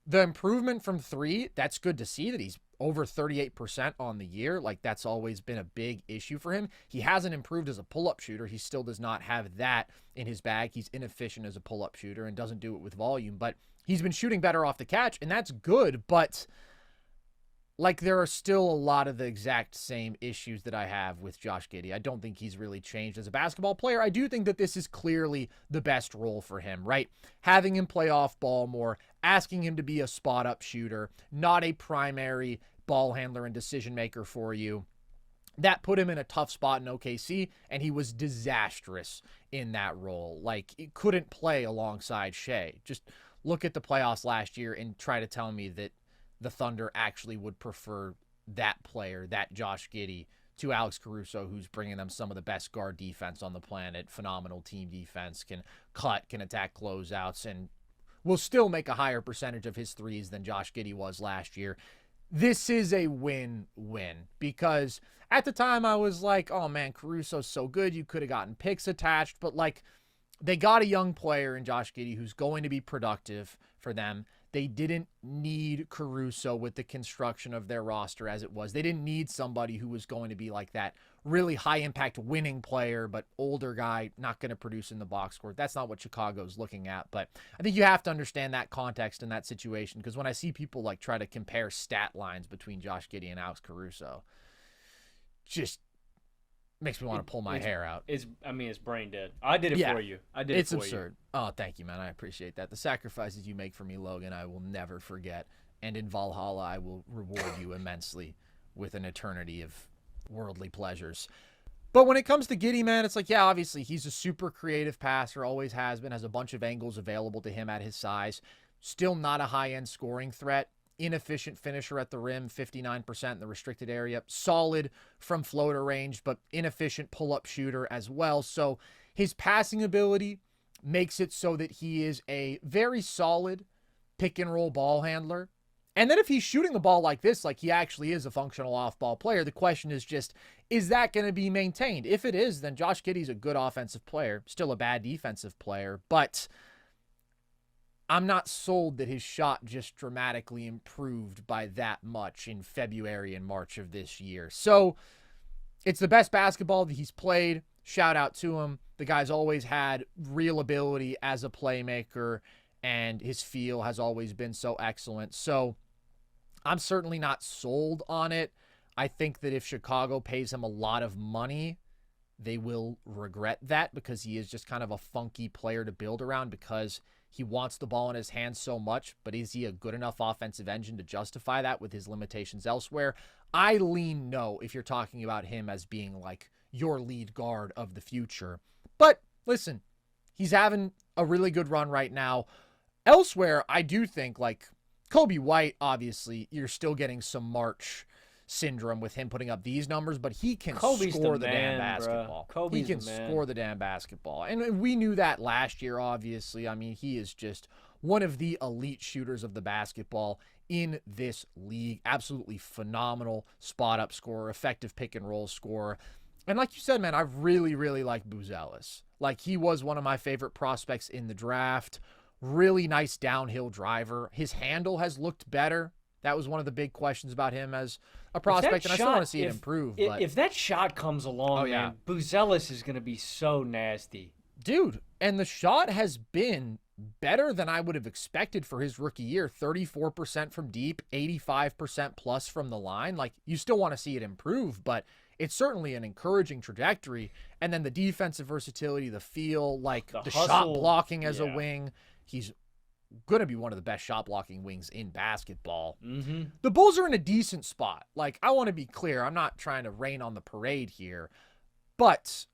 the improvement from three, that's good to see that he's over 38% on the year. Like, that's always been a big issue for him. He hasn't improved as a pull-up shooter. He still does not have that in his bag. He's inefficient as a pull-up shooter and doesn't do it with volume, but he's been shooting better off the catch, and that's good. But like, there are still a lot of the exact same issues that I have with Josh Giddey. I don't think he's really changed as a basketball player. I do think that this is clearly the best role for him, right? Having him play off ball more, asking him to be a spot-up shooter, not a primary ball handler and decision maker for you. That put him in a tough spot in OKC, and he was disastrous in that role. Like, he couldn't play alongside Shai. Just look at the playoffs last year and try to tell me that the Thunder actually would prefer that player, that Josh Giddey, to Alex Caruso, who's bringing them some of the best guard defense on the planet, phenomenal team defense, can cut, can attack closeouts, and will still make a higher percentage of his threes than Josh Giddey was last year. This is a win-win, because at the time I was like, oh man, Caruso's so good, you could have gotten picks attached, but like, they got a young player in Josh Giddey who's going to be productive for them. They didn't need Caruso with the construction of their roster as it was. They didn't need somebody who was going to be like that really high-impact winning player, but older guy, not going to produce in the box score. That's not what Chicago's looking at. But I think you have to understand that context in that situation, because when I see people like try to compare stat lines between Josh Giddey and Alex Caruso, just makes me want to pull my hair out. It's brain dead. I did it for you. It's absurd. Oh, thank you, man. I appreciate that. The sacrifices you make for me, Logan, I will never forget. And in Valhalla, I will reward you immensely with an eternity of worldly pleasures. But when it comes to Giddey, man, it's like, yeah, obviously he's a super creative passer, always has been, has a bunch of angles available to him at his size. Still not a high-end scoring threat. Inefficient finisher at the rim, 59% in the restricted area. Solid from floater range, but inefficient pull-up shooter as well. So his passing ability makes it so that he is a very solid pick-and-roll ball handler. And then if he's shooting the ball like this, like he actually is a functional off-ball player, the question is just, is that going to be maintained? If it is, then Josh Giddey's a good offensive player, still a bad defensive player, but I'm not sold that his shot just dramatically improved by that much in February and March of this year. So it's the best basketball that he's played. Shout out to him. The guy's always had real ability as a playmaker, and his feel has always been so excellent. So I'm certainly not sold on it. I think that if Chicago pays him a lot of money, they will regret that, because he is just kind of a funky player to build around, because he wants the ball in his hands so much, but is he a good enough offensive engine to justify that with his limitations elsewhere? I lean no if you're talking about him as being like your lead guard of the future. But listen, he's having a really good run right now. Elsewhere, I do think like Kobe White, obviously, you're still getting some March syndrome with him putting up these numbers, but he can score the damn basketball. He can score the damn basketball. And we knew that last year, obviously. I mean, he is just one of the elite shooters of the basketball in this league. Absolutely phenomenal spot-up scorer, effective pick-and-roll scorer. And like you said, man, I really, really like Buzelis. Like, he was one of my favorite prospects in the draft. Really nice downhill driver. His handle has looked better. That was one of the big questions about him as a prospect, and I still want to see it improve. But if that shot comes along, man, Buzelis is going to be so nasty. Dude, and the shot has been better than I would have expected for his rookie year. 34% from deep, 85% plus from the line. Like, you still want to see it improve, but it's certainly an encouraging trajectory. And then the defensive versatility, the feel, like the shot blocking as a wing. He's going to be one of the best shot blocking wings in basketball. Mm-hmm. The Bulls are in a decent spot. Like, I want to be clear. I'm not trying to rain on the parade here, but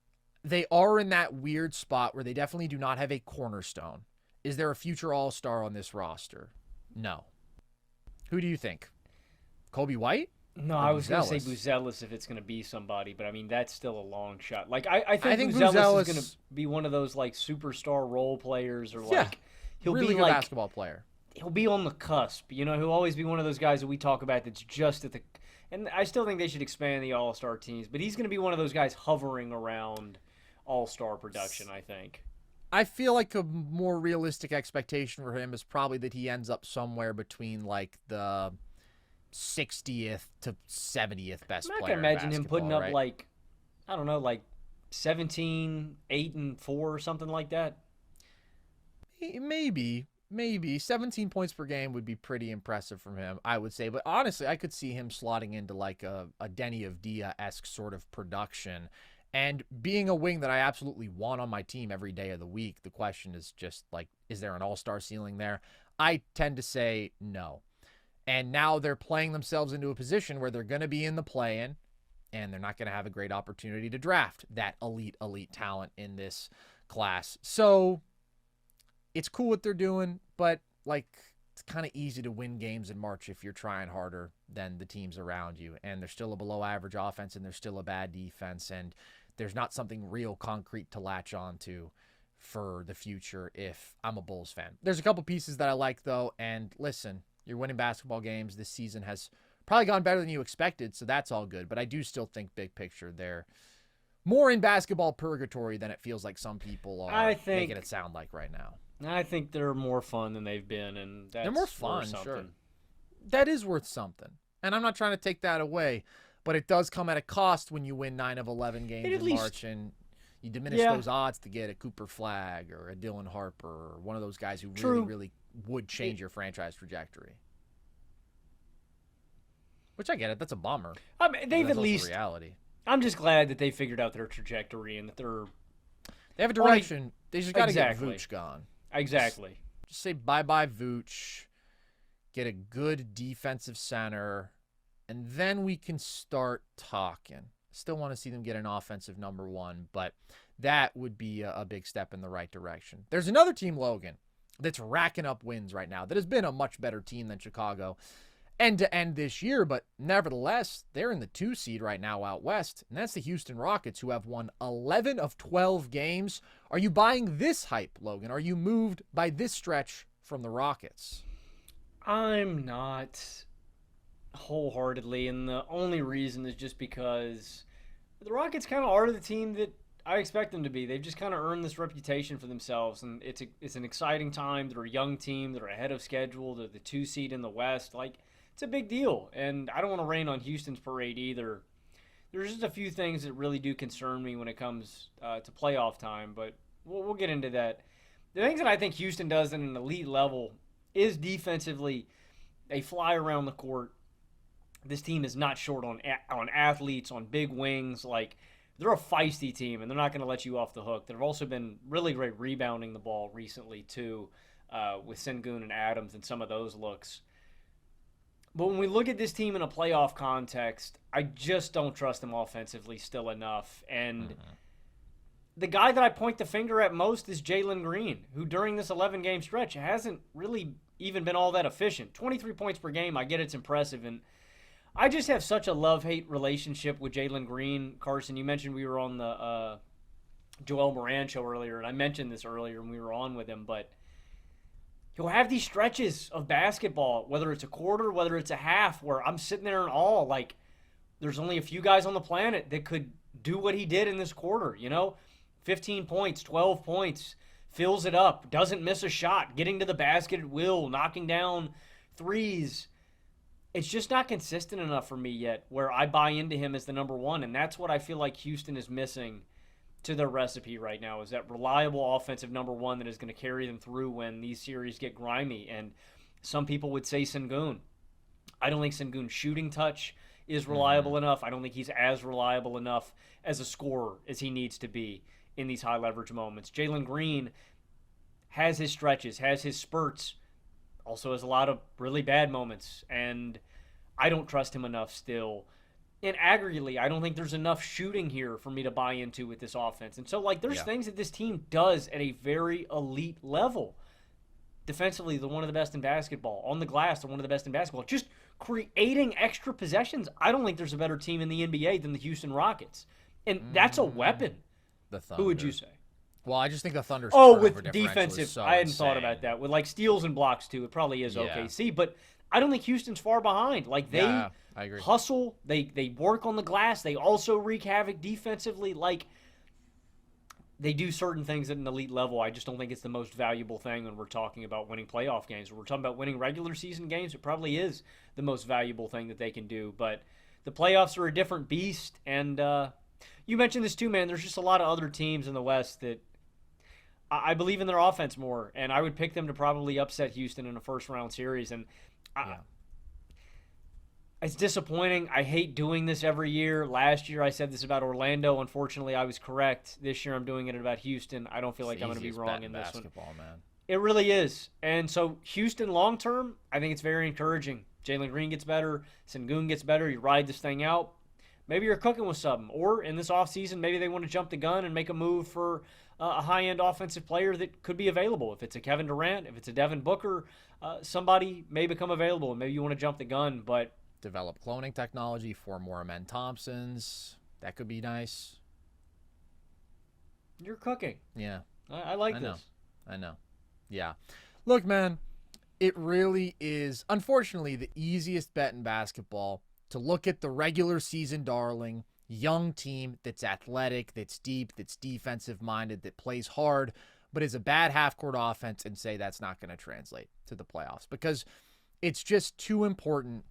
they are in that weird spot where they definitely do not have a cornerstone. Is there a future all-star on this roster? No. Who do you think? Kobe White? No, I was going to say Buzelis if it's going to be somebody, but I mean, that's still a long shot. Like, I think Buzelis is going to be one of those like superstar role players, or like he'll really be good like basketball player. He'll be on the cusp, you know. He'll always be one of those guys that we talk about that's just at the. And I still think they should expand the all-star teams, but he's going to be one of those guys hovering around all-star production, I think. I feel like a more realistic expectation for him is probably that he ends up somewhere between like the 60th to 70th best I'm not player gonna in imagine him basketball, putting up right? like, I don't know, like 17, 8, and 4 or something like that. Maybe 17 points per game would be pretty impressive from him, I would say. But honestly, I could see him slotting into like a Denny of Dia-esque sort of production. And being a wing that I absolutely want on my team every day of the week, the question is just like, is there an all-star ceiling there? I tend to say no. And now they're playing themselves into a position where they're going to be in the play-in, and they're not going to have a great opportunity to draft that elite talent in this class. So it's cool what they're doing, but like it's kind of easy to win games in March if you're trying harder than the teams around you. And there's still a below average offense, and there's still a bad defense, and there's not something real concrete to latch onto for the future if I'm a Bulls fan. There's a couple pieces that I like though, and listen, you're winning basketball games. This season has probably gone better than you expected, so that's all good. But I do still think big picture they're more in basketball purgatory than it feels like some people are making it sound like right now. I think they're more fun than they've been, and that's they're more fun, something. sure. That is worth something. And I'm not trying to take that away, but it does come at a cost when you win 9 of 11 games in March and you diminish those odds to get a Cooper Flagg or a Dylan Harper or one of those guys who really would change your franchise trajectory. Which I get it. That's a bummer. I mean, they've at least reality. I'm just glad that they figured out their trajectory and that they have a direction. They just got to get Vooch gone. Exactly. Just say bye-bye Vooch, get a good defensive center, and then we can start talking. Still want to see them get an offensive number one, but that would be a big step in the right direction. There's another team, Logan, that's racking up wins right now that has been a much better team than Chicago end to end this year, but nevertheless, they're in the 2 seed right now out west, and that's the Houston Rockets, who have won 11 of 12 games. Are you buying this hype, Logan? Are you moved by this stretch from the Rockets? I'm not wholeheartely, and the only reason is just because the Rockets kind of are the team that I expect them to be. They've just kind of earned this reputation for themselves, and it's an exciting time. They're a young team. They're ahead of schedule. They're the 2 seed in the West. Like, it's a big deal, and I don't want to rain on Houston's parade either. There's just a few things that really do concern me when it comes to playoff time, but we'll get into that. The things that I think Houston does at an elite level is defensively, they fly around the court. This team is not short on athletes, on big wings. Like, they're a feisty team, and they're not going to let you off the hook. They've also been really great rebounding the ball recently, too, with Sengun and Adams and some of those looks. But when we look at this team in a playoff context, I just don't trust them offensively still enough. And the guy that I point the finger at most is Jalen Green, who during this 11-game stretch hasn't really even been all that efficient. 23 points per game, I get it's impressive. And I just have such a love-hate relationship with Jalen Green. Carson, you mentioned we were on the Joel Moran show earlier, and I mentioned this earlier when we were on with him, but he'll have these stretches of basketball, whether it's a quarter, whether it's a half, where I'm sitting there in awe. Like, there's only a few guys on the planet that could do what he did in this quarter, 15 points, 12 points, fills it up, doesn't miss a shot, getting to the basket at will, knocking down threes. It's just not consistent enough for me yet where I buy into him as the number one, and that's what I feel like Houston is missing to their recipe right now, is that reliable offensive number one that is going to carry them through when these series get grimy. And some people would say Sengun. I don't think Sengun's shooting touch is reliable enough. I don't think he's as reliable enough as a scorer as he needs to be in these high leverage moments. Jalen Green has his stretches, has his spurts, also has a lot of really bad moments, and I don't trust him enough still. And aggregately, I don't think there's enough shooting here for me to buy into with this offense. And so, there's things that this team does at a very elite level. Defensively, they're one of the best in basketball. On the glass, they're one of the best in basketball. Just creating extra possessions. I don't think there's a better team in the NBA than the Houston Rockets. And that's a weapon. The Thunder. Who would you say? Well, I just think the Thunder's with defensive. I hadn't thought about that. With steals and blocks, too, it probably is OKC. But I don't think Houston's far behind. They I agree. Hustle. They work on the glass. They also wreak havoc defensively. they do certain things at an elite level. I just don't think it's the most valuable thing when we're talking about winning playoff games. When we're talking about winning regular season games, it probably is the most valuable thing that they can do. But the playoffs are a different beast. And you mentioned this too, man. There's just a lot of other teams in the West that I believe in their offense more. And I would pick them to probably upset Houston in a first-round series. And it's disappointing. I hate doing this every year. Last year I said this about Orlando. Unfortunately, I was correct. This year I'm doing it about Houston. I don't feel like I'm going to be wrong in this one. Man. It really is. And so Houston long term, I think it's very encouraging. Jalen Green gets better. Sengun gets better. You ride this thing out. Maybe you're cooking with something. Or in this offseason, maybe they want to jump the gun and make a move for a high-end offensive player that could be available. If it's a Kevin Durant, if it's a Devin Booker, somebody may become available. And maybe you want to jump the gun, but develop cloning technology for more Amen Thompsons. That could be nice. You're cooking. Yeah. I like this. I know. Yeah. Look, man, it really is, unfortunately, the easiest bet in basketball to look at the regular season darling, young team that's athletic, that's deep, that's defensive-minded, that plays hard, but is a bad half-court offense and say that's not going to translate to the playoffs because it's just too important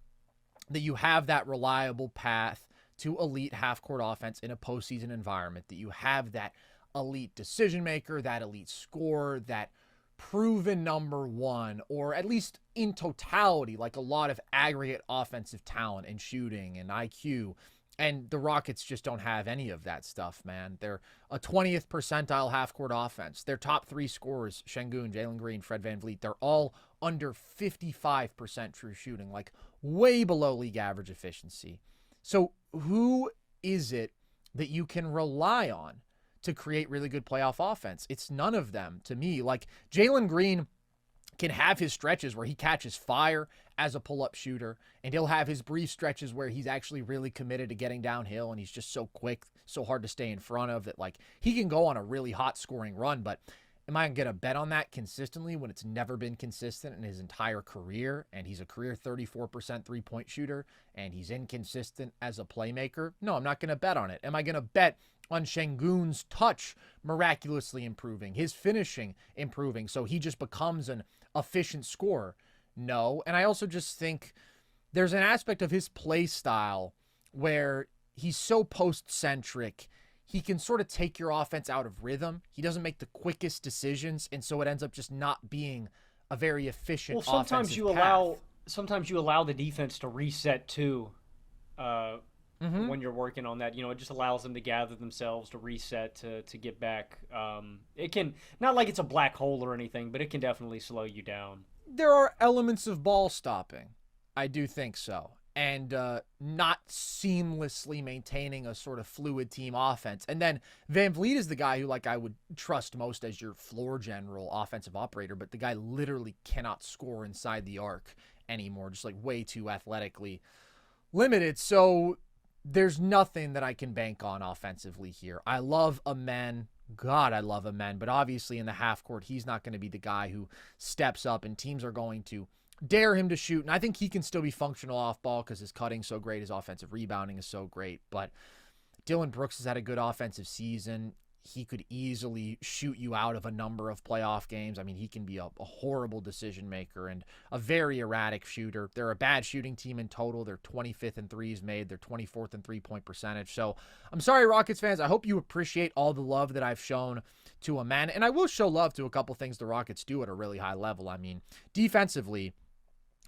that you have that reliable path to elite half-court offense in a postseason environment, that you have that elite decision maker, that elite scorer, that proven number one, or at least in totality, like a lot of aggregate offensive talent and shooting and IQ. And the Rockets just don't have any of that stuff, man. They're a 20th percentile half-court offense. Their top three scorers, Sengun, Jalen Green, Fred VanVleet, they're all under 55% true shooting, like way below league average efficiency. So who is it that you can rely on to create really good playoff offense? It's none of them to me. Like Jalen Green can have his stretches where he catches fire as a pull-up shooter, and he'll have his brief stretches where he's actually really committed to getting downhill, and he's just so quick, so hard to stay in front of that. Like he can go on a really hot scoring run, but am I going to bet on that consistently when it's never been consistent in his entire career, and he's a career 34% three-point shooter, and he's inconsistent as a playmaker? No, I'm not going to bet on it. Am I going to bet on Sengun's touch miraculously improving, his finishing improving, so he just becomes an efficient scorer? No. And I also just think there's an aspect of his play style where he's so post-centric. He can sort of take your offense out of rhythm. He doesn't make the quickest decisions, and so it ends up just not being a very efficient offensive path. Sometimes you allow the defense to reset too. When you're working on that, it just allows them to gather themselves, to reset, to get back. It can, not like it's a black hole or anything, but it can definitely slow you down. There are elements of ball stopping. I do think so. And not seamlessly maintaining a sort of fluid team offense. And then VanVleet is the guy who, I would trust most as your floor general offensive operator, but the guy literally cannot score inside the arc anymore, just way too athletically limited. So there's nothing that I can bank on offensively here. I love Amen. God, I love Amen. But obviously in the half court, he's not going to be the guy who steps up, and teams are going to dare him to shoot. And I think he can still be functional off ball because his cutting's so great. His offensive rebounding is so great. But Dillon Brooks has had a good offensive season. He could easily shoot you out of a number of playoff games. I mean, he can be a horrible decision maker and a very erratic shooter. They're a bad shooting team in total. They're 25th in threes made. They're 24th in three-point percentage. So I'm sorry, Rockets fans. I hope you appreciate all the love that I've shown to Amen. And I will show love to a couple things the Rockets do at a really high level. I mean, defensively,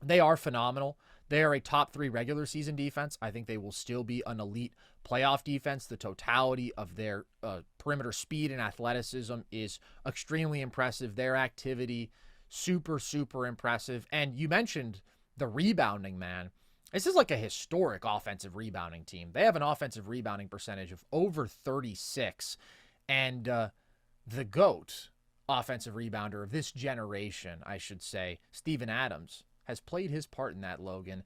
they are phenomenal. They are a top 3 regular season defense. I think they will still be an elite playoff defense. The totality of their perimeter speed and athleticism is extremely impressive. Their activity, super, super impressive. And you mentioned the rebounding, man. This is like a historic offensive rebounding team. They have an offensive rebounding percentage of over 36. And the GOAT offensive rebounder of this generation, I should say, Steven Adams, has played his part in that, Logan.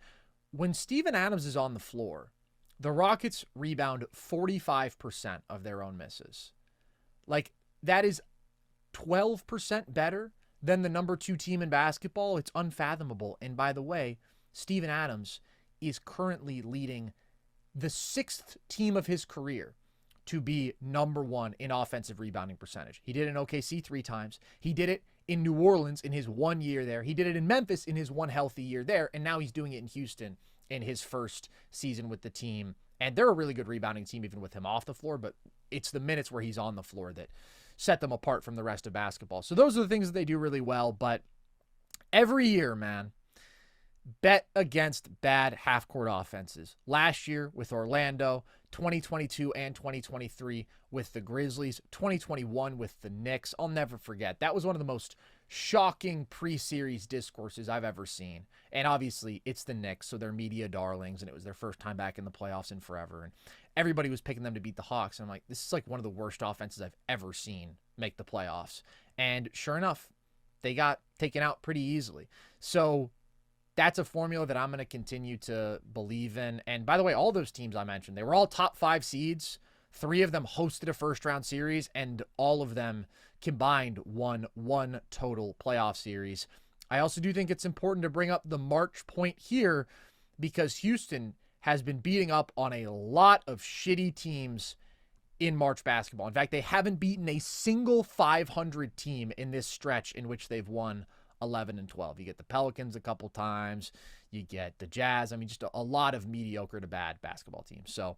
When Steven Adams is on the floor, the Rockets rebound 45% of their own misses. That is 12% better than the number 2 team in basketball. It's unfathomable. And by the way, Steven Adams is currently leading the 6th team of his career to be number one in offensive rebounding percentage. He did it in OKC 3 times. He did it in New Orleans in his 1 year there. He did it in Memphis in his 1 healthy year there. And now he's doing it in Houston in his first season with the team. And they're a really good rebounding team even with him off the floor, but it's the minutes where he's on the floor that set them apart from the rest of basketball. So those are the things that they do really well. But every year, man, bet against bad half-court offenses. Last year with Orlando, 2022 and 2023 with the Grizzlies, 2021 with the Knicks. I'll never forget. That was one of the most shocking pre-series discourses I've ever seen. And obviously, it's the Knicks, so they're media darlings, and it was their first time back in the playoffs in forever. And everybody was picking them to beat the Hawks. And I'm like, this is like one of the worst offenses I've ever seen make the playoffs. And sure enough, they got taken out pretty easily. So that's a formula that I'm going to continue to believe in. And by the way, all those teams I mentioned, they were all top 5 seeds. 3 of them hosted a first-round series, and all of them combined won 1 total playoff series. I also do think it's important to bring up the March point here because Houston has been beating up on a lot of shitty teams in March basketball. In fact, they haven't beaten a single 500 team in this stretch in which they've won 11 and 12. You get the Pelicans a couple times. You get the Jazz. I mean, just a lot of mediocre to bad basketball teams. So,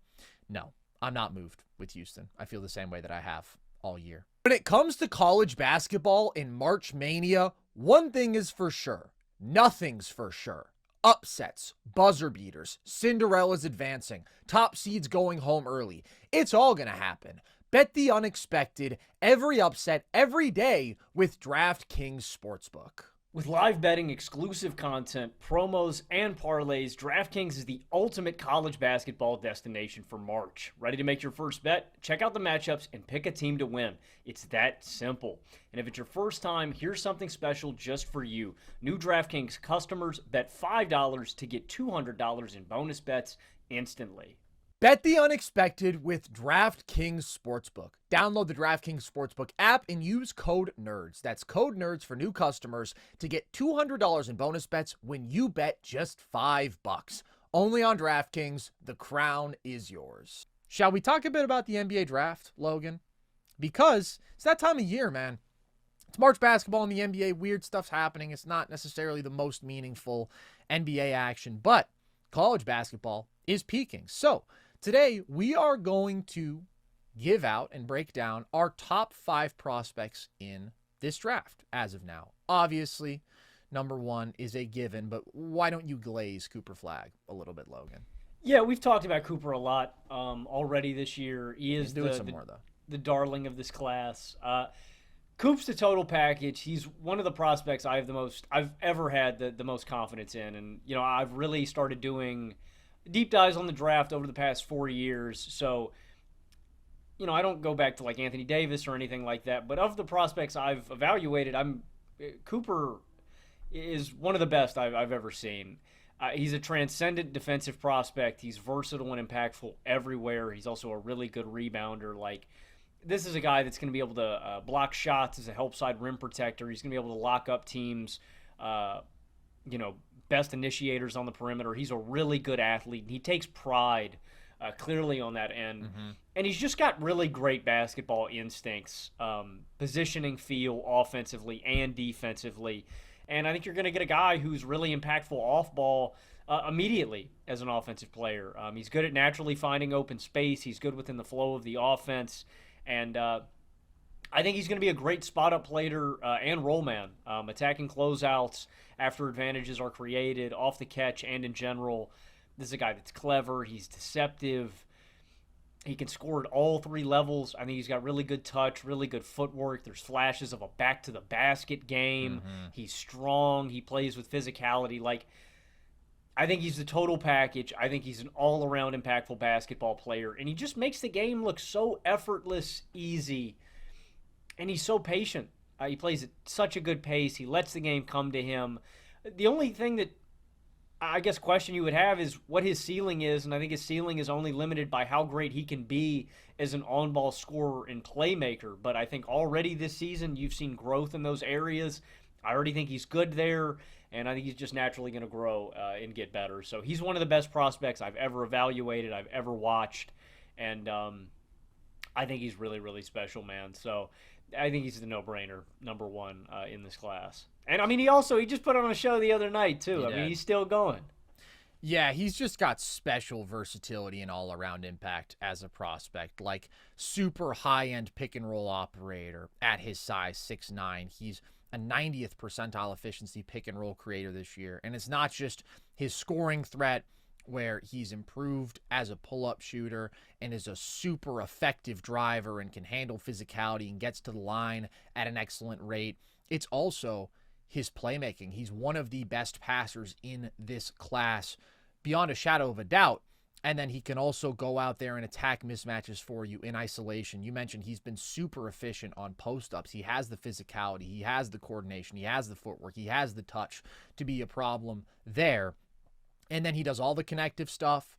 no, I'm not moved with Houston. I feel the same way that I have all year. When it comes to college basketball in March Mania, one thing is for sure. Nothing's for sure. Upsets, buzzer beaters, Cinderella's advancing, top seeds going home early. It's all going to happen. Bet the unexpected, every upset, every day with DraftKings Sportsbook. With live betting, exclusive content, promos, and parlays, DraftKings is the ultimate college basketball destination for March. Ready to make your first bet? Check out the matchups and pick a team to win. It's that simple. And if it's your first time, here's something special just for you. New DraftKings customers bet $5 to get $200 in bonus bets instantly. Bet the unexpected with DraftKings Sportsbook. Download the DraftKings Sportsbook app and use code NERDS. That's code NERDS for new customers to get $200 in bonus bets when you bet just $5. Only on DraftKings. The crown is yours. Shall we talk a bit about the NBA draft, Logan? Because it's that time of year, man. It's March basketball in the NBA. Weird stuff's happening. It's not necessarily the most meaningful NBA action, but college basketball is peaking. So today, we are going to give out and break down our top 5 prospects in this draft as of now. Obviously, number 1 is a given, but why don't you glaze Cooper Flagg a little bit, Logan? Yeah, we've talked about Cooper a lot already this year. He is the darling of this class. Coop's the total package. He's one of the prospects I've ever had the most confidence in. And, you know, I've really started doing deep dives on the draft over the past 4 years. So, you know, I don't go back to like Anthony Davis or anything like that. But of the prospects I've evaluated, Cooper is one of the best I've ever seen. He's a transcendent defensive prospect. He's versatile and impactful everywhere. He's also a really good rebounder. Like, this is a guy that's going to be able to block shots as a help side rim protector. He's going to be able to lock up teams, best initiators on the perimeter. He's a really good athlete. He takes pride clearly on that end. Mm-hmm. And he's just got really great basketball instincts, positioning feel offensively and defensively. And I think you're going to get a guy who's really impactful off ball immediately as an offensive player. He's good at naturally finding open space. He's good within the flow of the offense. And I think he's going to be a great spot-up player and roll man, attacking closeouts after advantages are created, off the catch and in general. This is a guy that's clever. He's deceptive. He can score at all 3 levels. I think he's got really good touch, really good footwork. There's flashes of a back-to-the-basket game. Mm-hmm. He's strong. He plays with physicality. Like, I think he's the total package. I think he's an all-around impactful basketball player. And he just makes the game look so effortless, easy. And he's so patient. He plays at such a good pace. He lets the game come to him. The only thing that I guess question you would have is what his ceiling is, and I think his ceiling is only limited by how great he can be as an on-ball scorer and playmaker. But I think already this season you've seen growth in those areas. I already think he's good there, and I think he's just naturally going to grow and get better. So he's one of the best prospects I've ever evaluated, I've ever watched, and I think he's really, really special, man. So I think he's the no-brainer, number one in this class. And I mean, he just put on a show the other night too. He I mean, did. he's still going. Yeah, he's just got special versatility and all-around impact as a prospect. Like super high-end pick-and-roll operator at his size, 6'9". He's a 90th percentile efficiency pick-and-roll creator this year. And it's not just his scoring threat, where he's improved as a pull-up shooter and is a super effective driver and can handle physicality and gets to the line at an excellent rate. It's also his playmaking. He's one of the best passers in this class, beyond a shadow of a doubt. And then he can also go out there and attack mismatches for you in isolation. You mentioned he's been super efficient on post-ups. He has the physicality. He has the coordination. He has the footwork. He has the touch to be a problem there. And then he does all the connective stuff.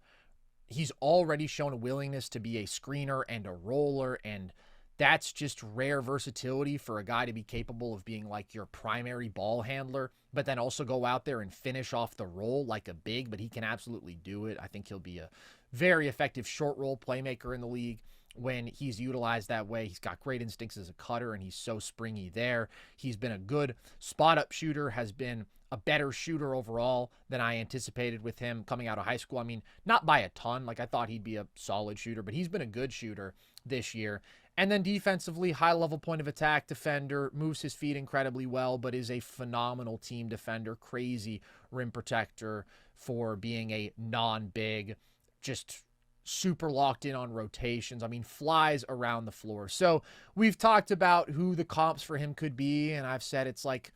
He's already shown a willingness to be a screener and a roller, and that's just rare versatility for a guy to be capable of being like your primary ball handler, but then also go out there and finish off the roll like a big, but he can absolutely do it. I think he'll be a very effective short roll playmaker in the league when he's utilized that way. He's got great instincts as a cutter, and he's so springy there. He's been a good spot-up shooter, has been a better shooter overall than I anticipated with him coming out of high school. I mean, not by a ton. Like, I thought he'd be a solid shooter, but he's been a good shooter this year. And then defensively, high-level point of attack defender, moves his feet incredibly well, but is a phenomenal team defender, crazy rim protector for being a non-big, just super locked in on rotations. I mean, flies around the floor. So we've talked about who the comps for him could be, and I've said it's like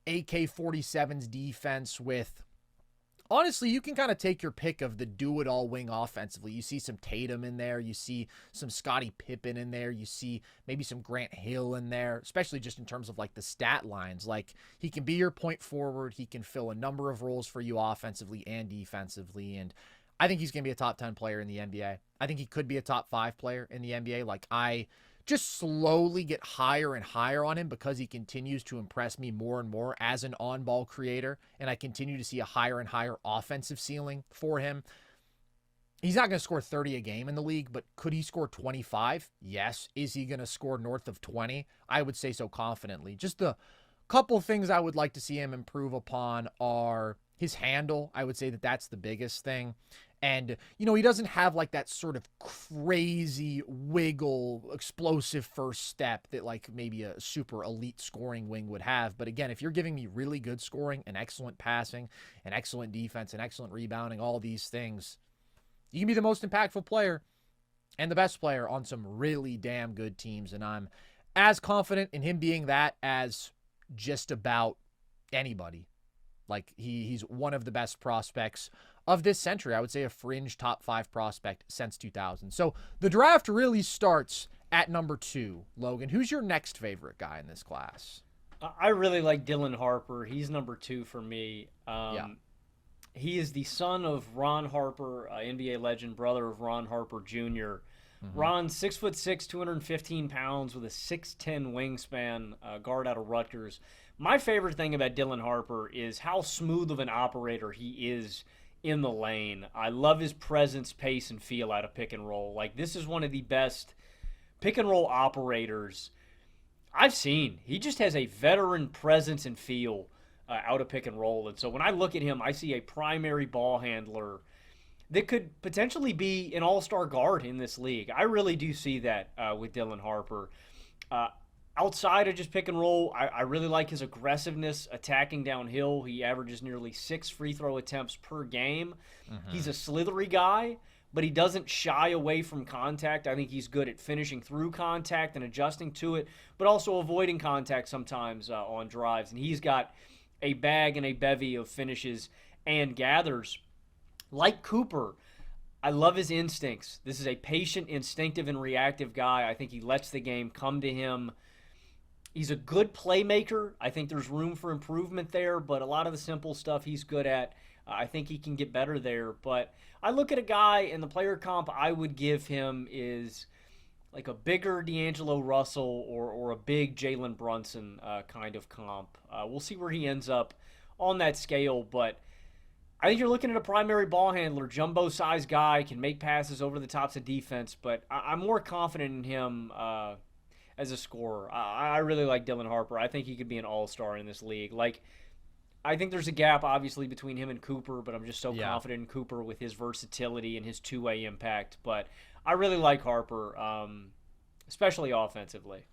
AK-47's defense with, honestly, you can kind of take your pick of the do-it-all wing offensively. You see some Tatum in there. You see some Scottie Pippen in there. You see maybe some Grant Hill in there, especially just in terms of like the stat lines. Like, he can be your point forward. He can fill a number of roles for you offensively and defensively. And I think he's going to be a top 10 player in the NBA. I think he could be a top 5 player in the NBA. Like, I just slowly get higher and higher on him because he continues to impress me more and more as an on-ball creator, and I continue to see a higher and higher offensive ceiling for him. He's not going to score 30 a game in the league, but could he score 25? Yes. Is he going to score north of 20? I would say so confidently. Just the couple things I would like to see him improve upon are his handle. I would say that that's the biggest thing. And, you know, he doesn't have like that sort of crazy wiggle, explosive first step that like maybe a super elite scoring wing would have. But again, if you're giving me really good scoring and excellent passing and excellent defense and excellent rebounding, all these things, you can be the most impactful player and the best player on some really damn good teams. And I'm as confident in him being that as just about anybody. Like, he's one of the best prospects of this century. I would say a fringe top 5 prospect since 2000. So the draft really starts at number 2. Logan, who's your next favorite guy in this class? I really like Dylan Harper. He's number 2 for me. Yeah. He is the son of Ron Harper, NBA legend, brother of Ron Harper Jr. Ron's 6'6", 215 pounds with a 6'10" wingspan, guard out of Rutgers. My favorite thing about Dylan Harper is how smooth of an operator he is in the lane. I love his presence, pace, and feel out of pick and roll. Like, this is one of the best pick and roll operators I've seen. He just has a veteran presence and feel out of pick and roll. And so when I look at him, I see a primary ball handler that could potentially be an all-star guard in this league. I really do see that with Dylan Harper. Outside of just pick and roll, I really like his aggressiveness attacking downhill. He averages nearly 6 free throw attempts per game. He's a slithery guy, but he doesn't shy away from contact. I think he's good at finishing through contact and adjusting to it, but also avoiding contact sometimes on drives. And he's got a bag and a bevy of finishes and gathers. Like Cooper, I love his instincts. This is a patient, instinctive, and reactive guy. I think he lets the game come to him. He's a good playmaker. I think there's room for improvement there, but a lot of the simple stuff he's good at. I think he can get better there. But I look at a guy, and the player comp I would give him is like a bigger D'Angelo Russell or a big Jalen Brunson kind of comp. We'll see where he ends up on that scale, but I think you're looking at a primary ball handler, jumbo-sized guy, can make passes over the tops of defense, but I'm more confident in him as a scorer. I really like Dylan Harper. I think he could be an all-star in this league. Like, I think there's a gap, obviously, between him and Cooper, but I'm just so confident in Cooper with his versatility and his two-way impact. But I really like Harper, especially offensively.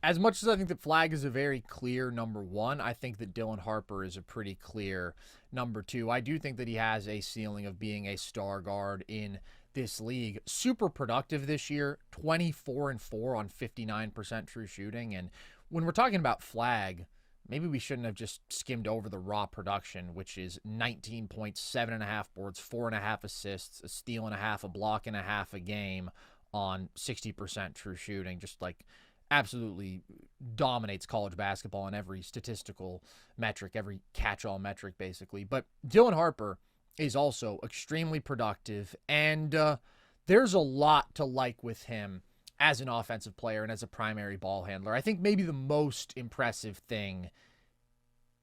As much as I think that Flagg is a very clear number one, I think that Dylan Harper is a pretty clear number two. I do think that he has a ceiling of being a star guard in this league. Super productive this year, 24-4 on 59% true shooting. And when we're talking about Flagg, maybe we shouldn't have just skimmed over the raw production, which is 19 points, 7.5 boards, 4.5 assists, a steal and a half, a block and a half a game on 60% true shooting. Just like absolutely dominates college basketball in every statistical metric, every catch-all metric, basically. But Dylan Harper is also extremely productive, and there's a lot to like with him as an offensive player and as a primary ball handler. I think maybe the most impressive thing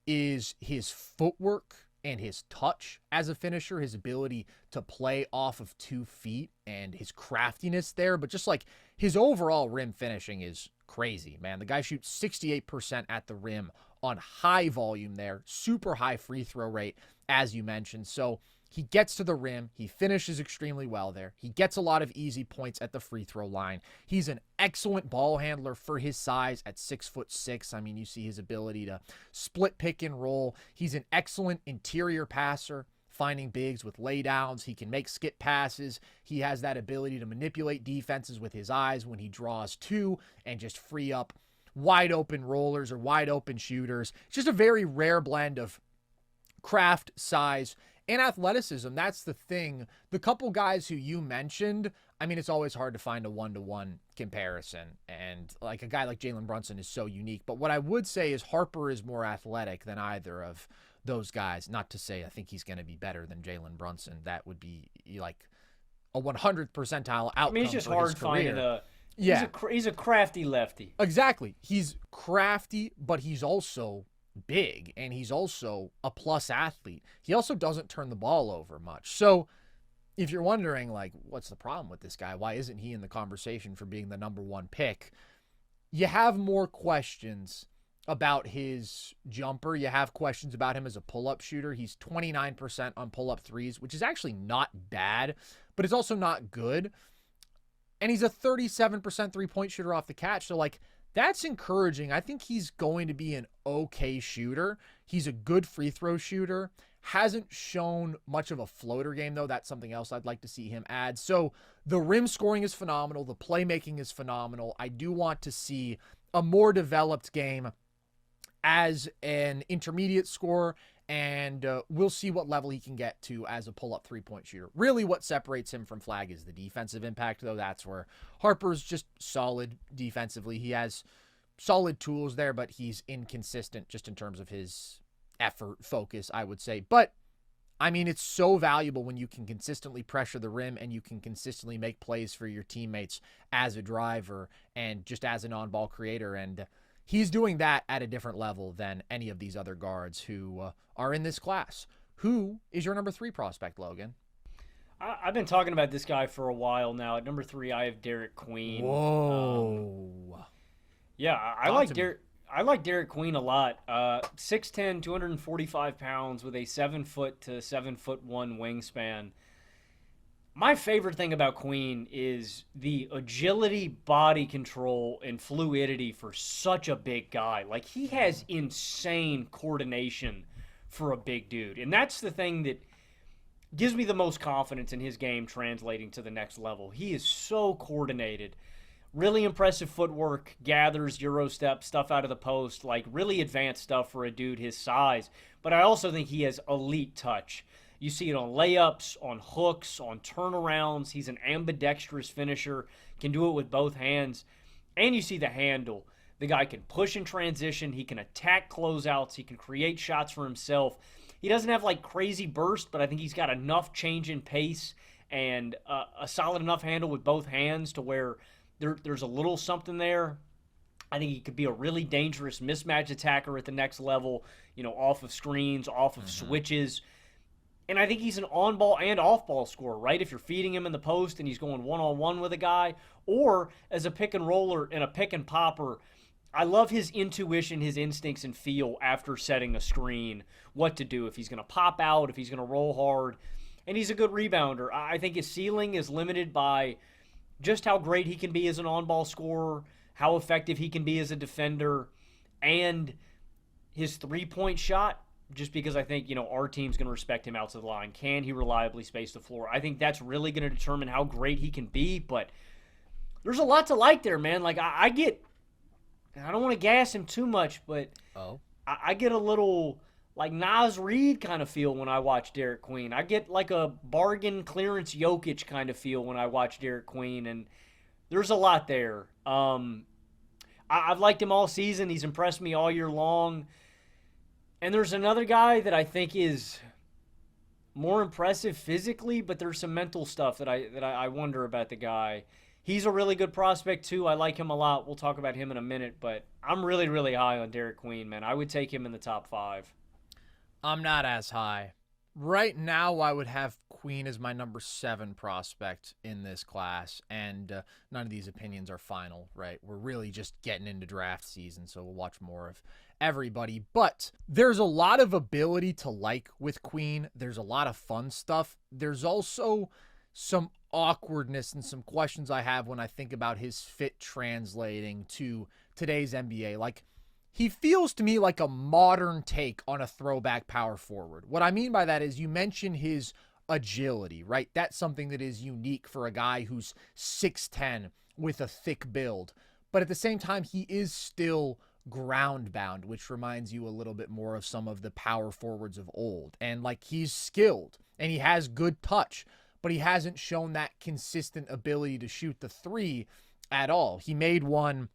is his footwork and his touch as a finisher, his ability to play off of 2 feet and his craftiness there. But just like his overall rim finishing is crazy, man. The guy shoots 68% at the rim on high volume there, super high free throw rate, as you mentioned. So he gets to the rim. He finishes extremely well there. He gets a lot of easy points at the free throw line. He's an excellent ball handler for his size at 6'6". I mean, you see his ability to split pick and roll. He's an excellent interior passer, finding bigs with laydowns. He can make skip passes. He has that ability to manipulate defenses with his eyes when he draws two and just free up wide open rollers or wide open shooters. It's just a very rare blend of craft, size, and athleticism. That's the thing. The couple guys who you mentioned, I mean, it's always hard to find a one-to-one comparison. And like a guy like Jalen Brunson is so unique. But what I would say is Harper is more athletic than either of those guys. Not to say I think he's going to be better than Jalen Brunson. That would be like a 100th percentile outcome. I mean, it's just hard finding a... Yeah. He's a crafty lefty. Exactly. He's crafty, but he's also big, and he's also a plus athlete. He also doesn't turn the ball over much. So if you're wondering, like, what's the problem with this guy? Why isn't he in the conversation for being the number one pick? You have more questions about his jumper. You have questions about him as a pull-up shooter. He's 29% on pull-up threes, which is actually not bad, but it's also not good. And he's a 37% three-point shooter off the catch. So, like, that's encouraging. I think he's going to be an okay shooter. He's a good free throw shooter. Hasn't shown much of a floater game, though. That's something else I'd like to see him add. So the rim scoring is phenomenal. The playmaking is phenomenal. I do want to see a more developed game as an intermediate scorer, and we'll see what level he can get to as a pull-up three-point shooter. Really what separates him from Flagg is the defensive impact, though. That's where Harper's just solid defensively. He has solid tools there, but he's inconsistent just in terms of his effort, focus, I would say. But, I mean, it's so valuable when you can consistently pressure the rim and you can consistently make plays for your teammates as a driver and just as an on-ball creator. And he's doing that at a different level than any of these other guards who are in this class. Who is your number 3 prospect, Logan? I've been talking about this guy for a while now. At number 3, I have Derek Queen. Whoa. I like Derek Queen a lot. 6'10", 245 pounds with a 7-foot to 7'1" wingspan. My favorite thing about Queen is the agility, body control, and fluidity for such a big guy. Like, he has insane coordination for a big dude. And that's the thing that gives me the most confidence in his game translating to the next level. He is so coordinated. Really impressive footwork, gathers, Euro step, stuff out of the post, like really advanced stuff for a dude his size. But I also think he has elite touch. You see it on layups, on hooks, on turnarounds. He's an ambidextrous finisher, can do it with both hands. And you see the handle. The guy can push in transition. He can attack closeouts. He can create shots for himself. He doesn't have like crazy burst, but I think he's got enough change in pace and a solid enough handle with both hands to where there's a little something there. I think he could be a really dangerous mismatch attacker at the next level, off of screens, off of switches. And I think he's an on-ball and off-ball scorer, right? If you're feeding him in the post and he's going one-on-one with a guy, or as a pick and roller and a pick and popper, I love his intuition, his instincts and feel after setting a screen, what to do, if he's going to pop out, if he's going to roll hard. And he's a good rebounder. I think his ceiling is limited by just how great he can be as an on-ball scorer, how effective he can be as a defender, and his three-point shot, just because I think, our team's going to respect him outside the line. Can he reliably space the floor? I think that's really going to determine how great he can be, but there's a lot to like there, man. Like, I don't want to gas him too much, but I get a little like Nas Reed kind of feel when I watch Derek Queen. I get like a bargain clearance Jokic kind of feel when I watch Derek Queen, and there's a lot there. I've liked him all season. He's impressed me all year long. And there's another guy that I think is more impressive physically, but there's some mental stuff that I wonder about the guy. He's a really good prospect, too. I like him a lot. We'll talk about him in a minute, but I'm really, really high on Derek Queen, man. I would take him in the top 5. I'm not as high. Right now, I would have Queen as my number 7 prospect in this class, and none of these opinions are final, right? We're really just getting into draft season, so we'll watch more of everybody. But there's a lot of ability to like with Queen. There's a lot of fun stuff. There's also some awkwardness and some questions I have when I think about his fit translating to today's NBA. Like, he feels to me like a modern take on a throwback power forward. What I mean by that is, you mentioned his agility, right? That's something that is unique for a guy who's 6'10" with a thick build. But at the same time, he is still ground bound, which reminds you a little bit more of some of the power forwards of old. And like, he's skilled and he has good touch, but he hasn't shown that consistent ability to shoot the three at all. He made one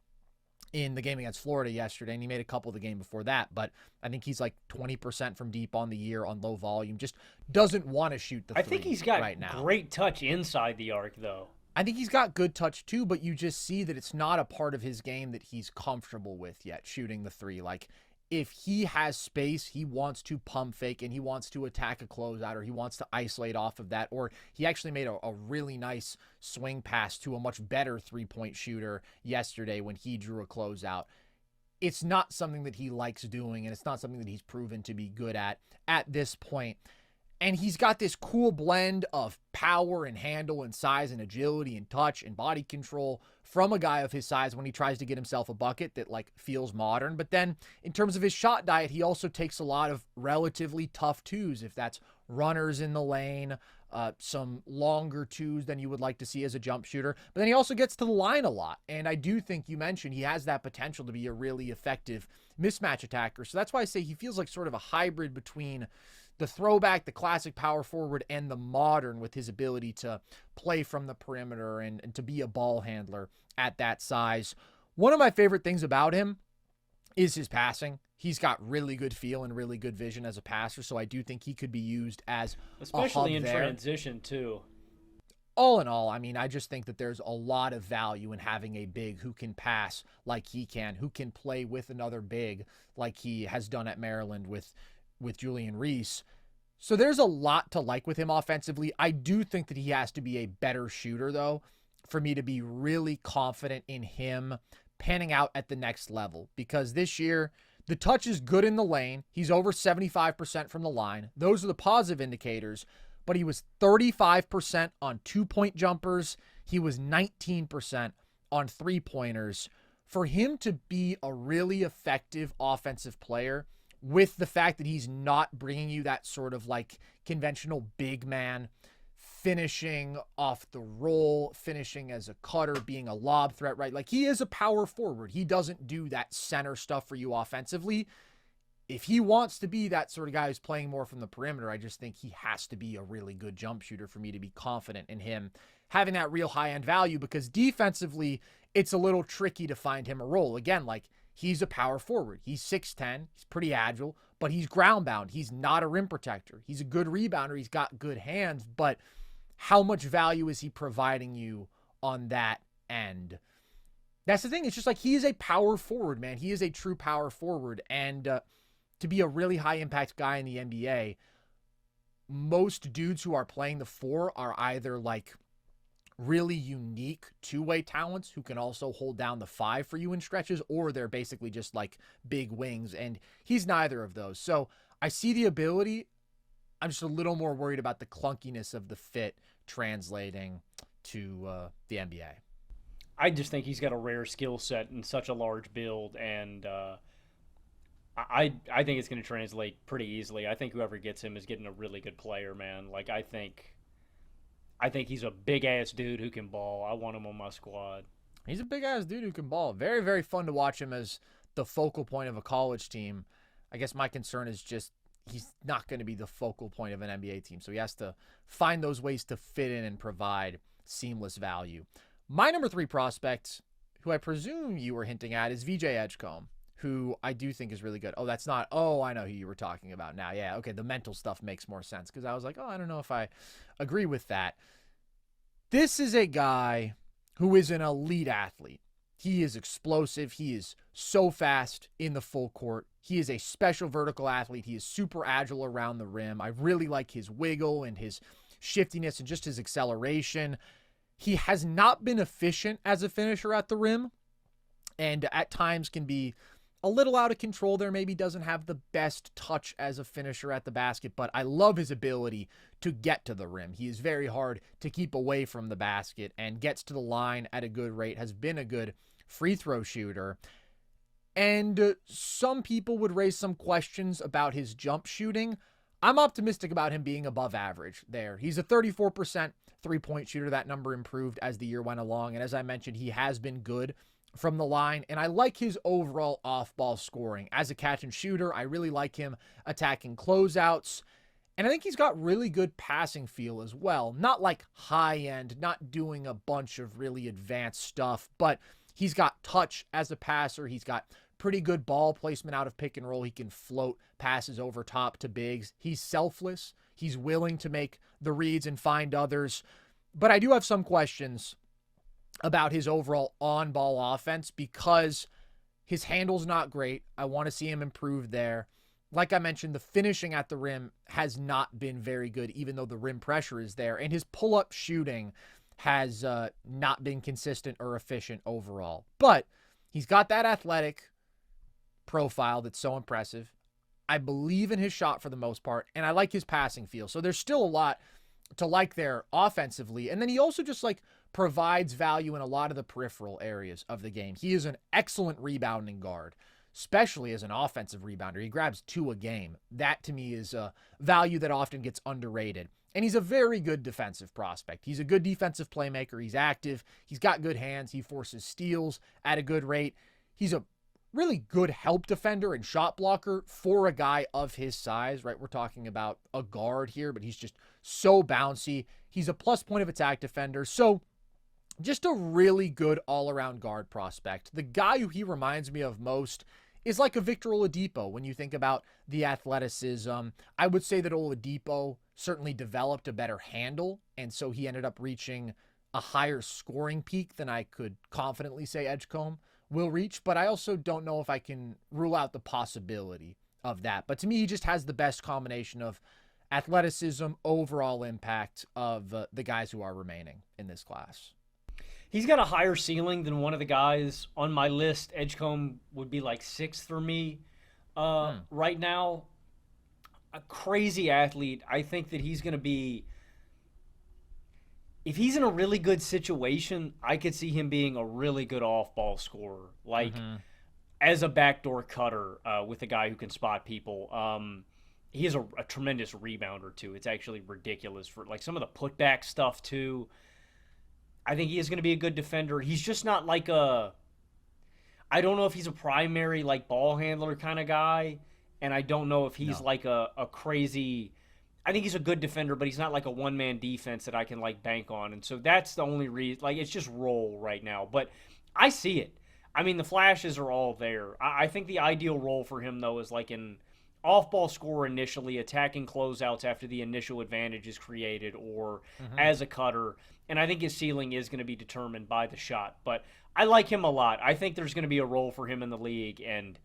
in the game against Florida yesterday, and he made a couple the game before that, but I think he's like 20% from deep on the year on low volume. Just doesn't want to shoot the three. I think he's got right now great touch inside the arc, though. I think he's got good touch too, but you just see that it's not a part of his game that he's comfortable with yet, shooting the three. Like, if he has space, he wants to pump fake and he wants to attack a closeout, or he wants to isolate off of that, or he actually made a really nice swing pass to a much better three-point shooter yesterday when he drew a closeout. It's not something that he likes doing, and it's not something that he's proven to be good at this point. And he's got this cool blend of power and handle and size and agility and touch and body control from a guy of his size when he tries to get himself a bucket that like feels modern. But then in terms of his shot diet, he also takes a lot of relatively tough twos, if that's runners in the lane, some longer twos than you would like to see as a jump shooter. But then he also gets to the line a lot. And I do think you mentioned he has that potential to be a really effective mismatch attacker. So that's why I say he feels like sort of a hybrid between the throwback, the classic power forward, and the modern, with his ability to play from the perimeter and to be a ball handler at that size. One of my favorite things about him is his passing. He's got really good feel and really good vision as a passer, so I do think he could be used as especially a hub in transition too. All in all, I mean, I just think that there's a lot of value in having a big who can pass like he can, who can play with another big like he has done at Maryland with Julian Reese. So there's a lot to like with him offensively. I do think that he has to be a better shooter, though, for me to be really confident in him panning out at the next level. Because this year, the touch is good in the lane. He's over 75% from the line. Those are the positive indicators. But he was 35% on two-point jumpers. He was 19% on three-pointers. For him to be a really effective offensive player, with the fact that he's not bringing you that sort of like conventional big man finishing off the roll, finishing as a cutter, being a lob threat, right? Like, he is a power forward. He doesn't do that center stuff for you offensively. If he wants to be that sort of guy who's playing more from the perimeter, I just think he has to be a really good jump shooter for me to be confident in him having that real high-end value, because defensively, it's a little tricky to find him a role. Again, like, he's a power forward. He's 6'10". He's pretty agile, but he's ground bound. He's not a rim protector. He's a good rebounder. He's got good hands, but how much value is he providing you on that end? That's the thing. It's just like, he is a power forward, man. He is a true power forward. And to be a really high impact guy in the NBA, most dudes who are playing the 4 are either like really unique two-way talents who can also hold down the 5 for you in stretches, or they're basically just like big wings, and he's neither of those. So I see the ability. I'm just a little more worried about the clunkiness of the fit translating to the NBA. I just think he's got a rare skill set in such a large build, and I think it's going to translate pretty easily. I think whoever gets him is getting a really good player, man. Like, I think he's a big-ass dude who can ball. I want him on my squad. He's a big-ass dude who can ball. Very, very fun to watch him as the focal point of a college team. I guess my concern is just he's not going to be the focal point of an NBA team, so he has to find those ways to fit in and provide seamless value. My number 3 prospect, who I presume you were hinting at, is VJ Edgecombe, who I do think is really good. Oh, that's not. Oh, I know who you were talking about now. Yeah, okay, the mental stuff makes more sense because I was like, oh, I don't know if I agree with that. This is a guy who is an elite athlete. He is explosive. He is so fast in the full court. He is a special vertical athlete. He is super agile around the rim. I really like his wiggle and his shiftiness and just his acceleration. He has not been efficient as a finisher at the rim, and at times can be a little out of control there, maybe doesn't have the best touch as a finisher at the basket, but I love his ability to get to the rim. He is very hard to keep away from the basket and gets to the line at a good rate, has been a good free throw shooter. And some people would raise some questions about his jump shooting. I'm optimistic about him being above average there. He's a 34% three-point shooter. That number improved as the year went along. And as I mentioned, he has been good from the line, and I like his overall off-ball scoring. As a catch-and-shooter, I really like him attacking closeouts, and I think he's got really good passing feel as well. Not like high-end, not doing a bunch of really advanced stuff, but he's got touch as a passer. He's got pretty good ball placement out of pick and roll. He can float passes over top to bigs. He's selfless. He's willing to make the reads and find others, but I do have some questions about his overall on-ball offense because his handle's not great. I want to see him improve there. Like I mentioned, the finishing at the rim has not been very good, even though the rim pressure is there. And his pull-up shooting has not been consistent or efficient overall. But he's got that athletic profile that's so impressive. I believe in his shot for the most part, and I like his passing feel. So there's still a lot to like there offensively. And then he also just like provides value in a lot of the peripheral areas of the game. He is an excellent rebounding guard, especially as an offensive rebounder. He grabs 2 a game. That to me is a value that often gets underrated. And he's a very good defensive prospect. He's a good defensive playmaker. He's active. He's got good hands. He forces steals at a good rate. He's a really good help defender and shot blocker for a guy of his size, right? We're talking about a guard here, but he's just so bouncy. He's a plus point of attack defender. So just a really good all-around guard prospect. The guy who he reminds me of most is like a Victor Oladipo when you think about the athleticism. I would say that Oladipo certainly developed a better handle, and so he ended up reaching a higher scoring peak than I could confidently say Edgecombe will reach, but I also don't know if I can rule out the possibility of that. But to me, he just has the best combination of athleticism, overall impact of the guys who are remaining in this class. He's got a higher ceiling than one of the guys on my list. Edgecombe would be like 6th for me right now. A crazy athlete. I think that he's going to be, if he's in a really good situation, I could see him being a really good off-ball scorer. Like, as a backdoor cutter with a guy who can spot people. He is a tremendous rebounder, too. It's actually ridiculous for, like, some of the putback stuff, too. I think he is going to be a good defender. He's just not like I don't know if he's a primary, like, ball handler kind of guy, and I don't know if he's like a crazy, I think he's a good defender, but he's not like a one-man defense that I can, like, bank on. And so that's the only reason. Like, it's just role right now. But I see it. I mean, the flashes are all there. I think the ideal role for him, though, is like an off-ball scorer initially, attacking closeouts after the initial advantage is created, or as a cutter. And I think his ceiling is going to be determined by the shot. But I like him a lot. I think there's going to be a role for him in the league, and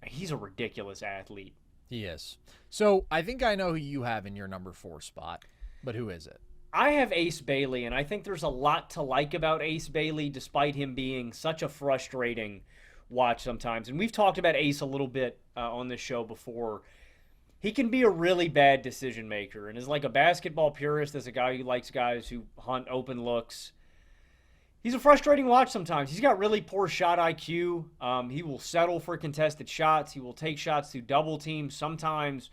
he's a ridiculous athlete. He is. So I think I know who you have in your number 4 spot, but who is it? I have Ace Bailey, and I think there's a lot to like about Ace Bailey, despite him being such a frustrating watch sometimes. And we've talked about Ace a little bit on this show before. He can be a really bad decision maker, and as like a basketball purist, as a guy who likes guys who hunt open looks, he's a frustrating watch sometimes. He's got really poor shot IQ. He will settle for contested shots. He will take shots through double teams. Sometimes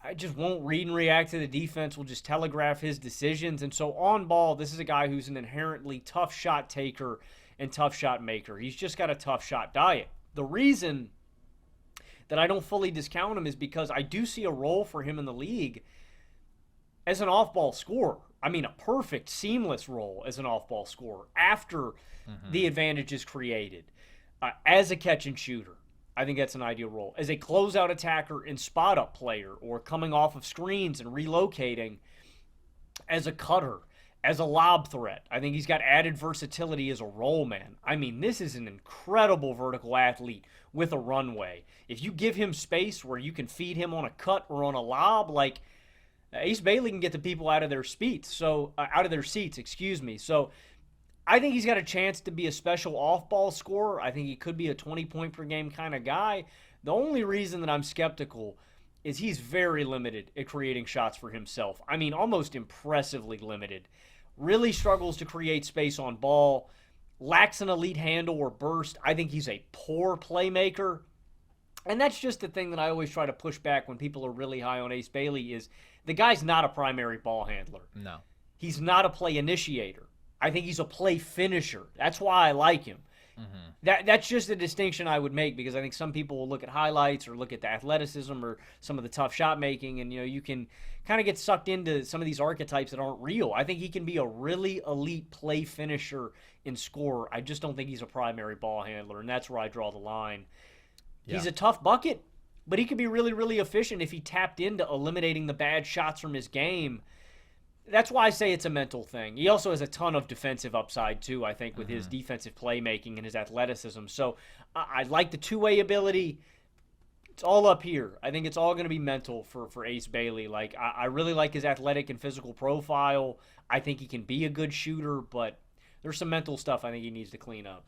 I just won't read and react to the defense. Will just telegraph his decisions. And so on ball, this is a guy who's an inherently tough shot taker and tough shot maker. He's just got a tough shot diet. The reason that I don't fully discount him is because I do see a role for him in the league as an off-ball scorer. I mean, a perfect, seamless role as an off-ball scorer after the advantage is created. As a catch-and-shooter, I think that's an ideal role. As a closeout attacker and spot-up player, or coming off of screens and relocating, as a cutter, as a lob threat, I think he's got added versatility as a roll man. I mean, this is an incredible vertical athlete with a runway. If you give him space where you can feed him on a cut or on a lob, like Ace Bailey can get the people out of their seats. So So I think he's got a chance to be a special off-ball scorer. I think he could be a 20-point per game kind of guy. The only reason that I'm skeptical is he's very limited at creating shots for himself. I mean, almost impressively limited. Really struggles to create space on ball. Lacks an elite handle or burst. I think he's a poor playmaker. And that's just the thing that I always try to push back when people are really high on Ace Bailey is the guy's not a primary ball handler. No. He's not a play initiator. I think he's a play finisher. That's why I like him. That's just a distinction I would make, because I think some people will look at highlights or look at the athleticism or some of the tough shot making, and you can kind of get sucked into some of these archetypes that aren't real. I think he can be a really elite play finisher and scorer. I just don't think he's a primary ball handler, and that's where I draw the line. Yeah. He's a tough bucket, but he could be really, really efficient if he tapped into eliminating the bad shots from his game. That's why I say it's a mental thing. He also has a ton of defensive upside, too, I think, with his defensive playmaking and his athleticism. So I like the two-way ability. It's all up here. I think it's all going to be mental for Ace Bailey. Like, I really like his athletic and physical profile. I think he can be a good shooter, but there's some mental stuff I think he needs to clean up.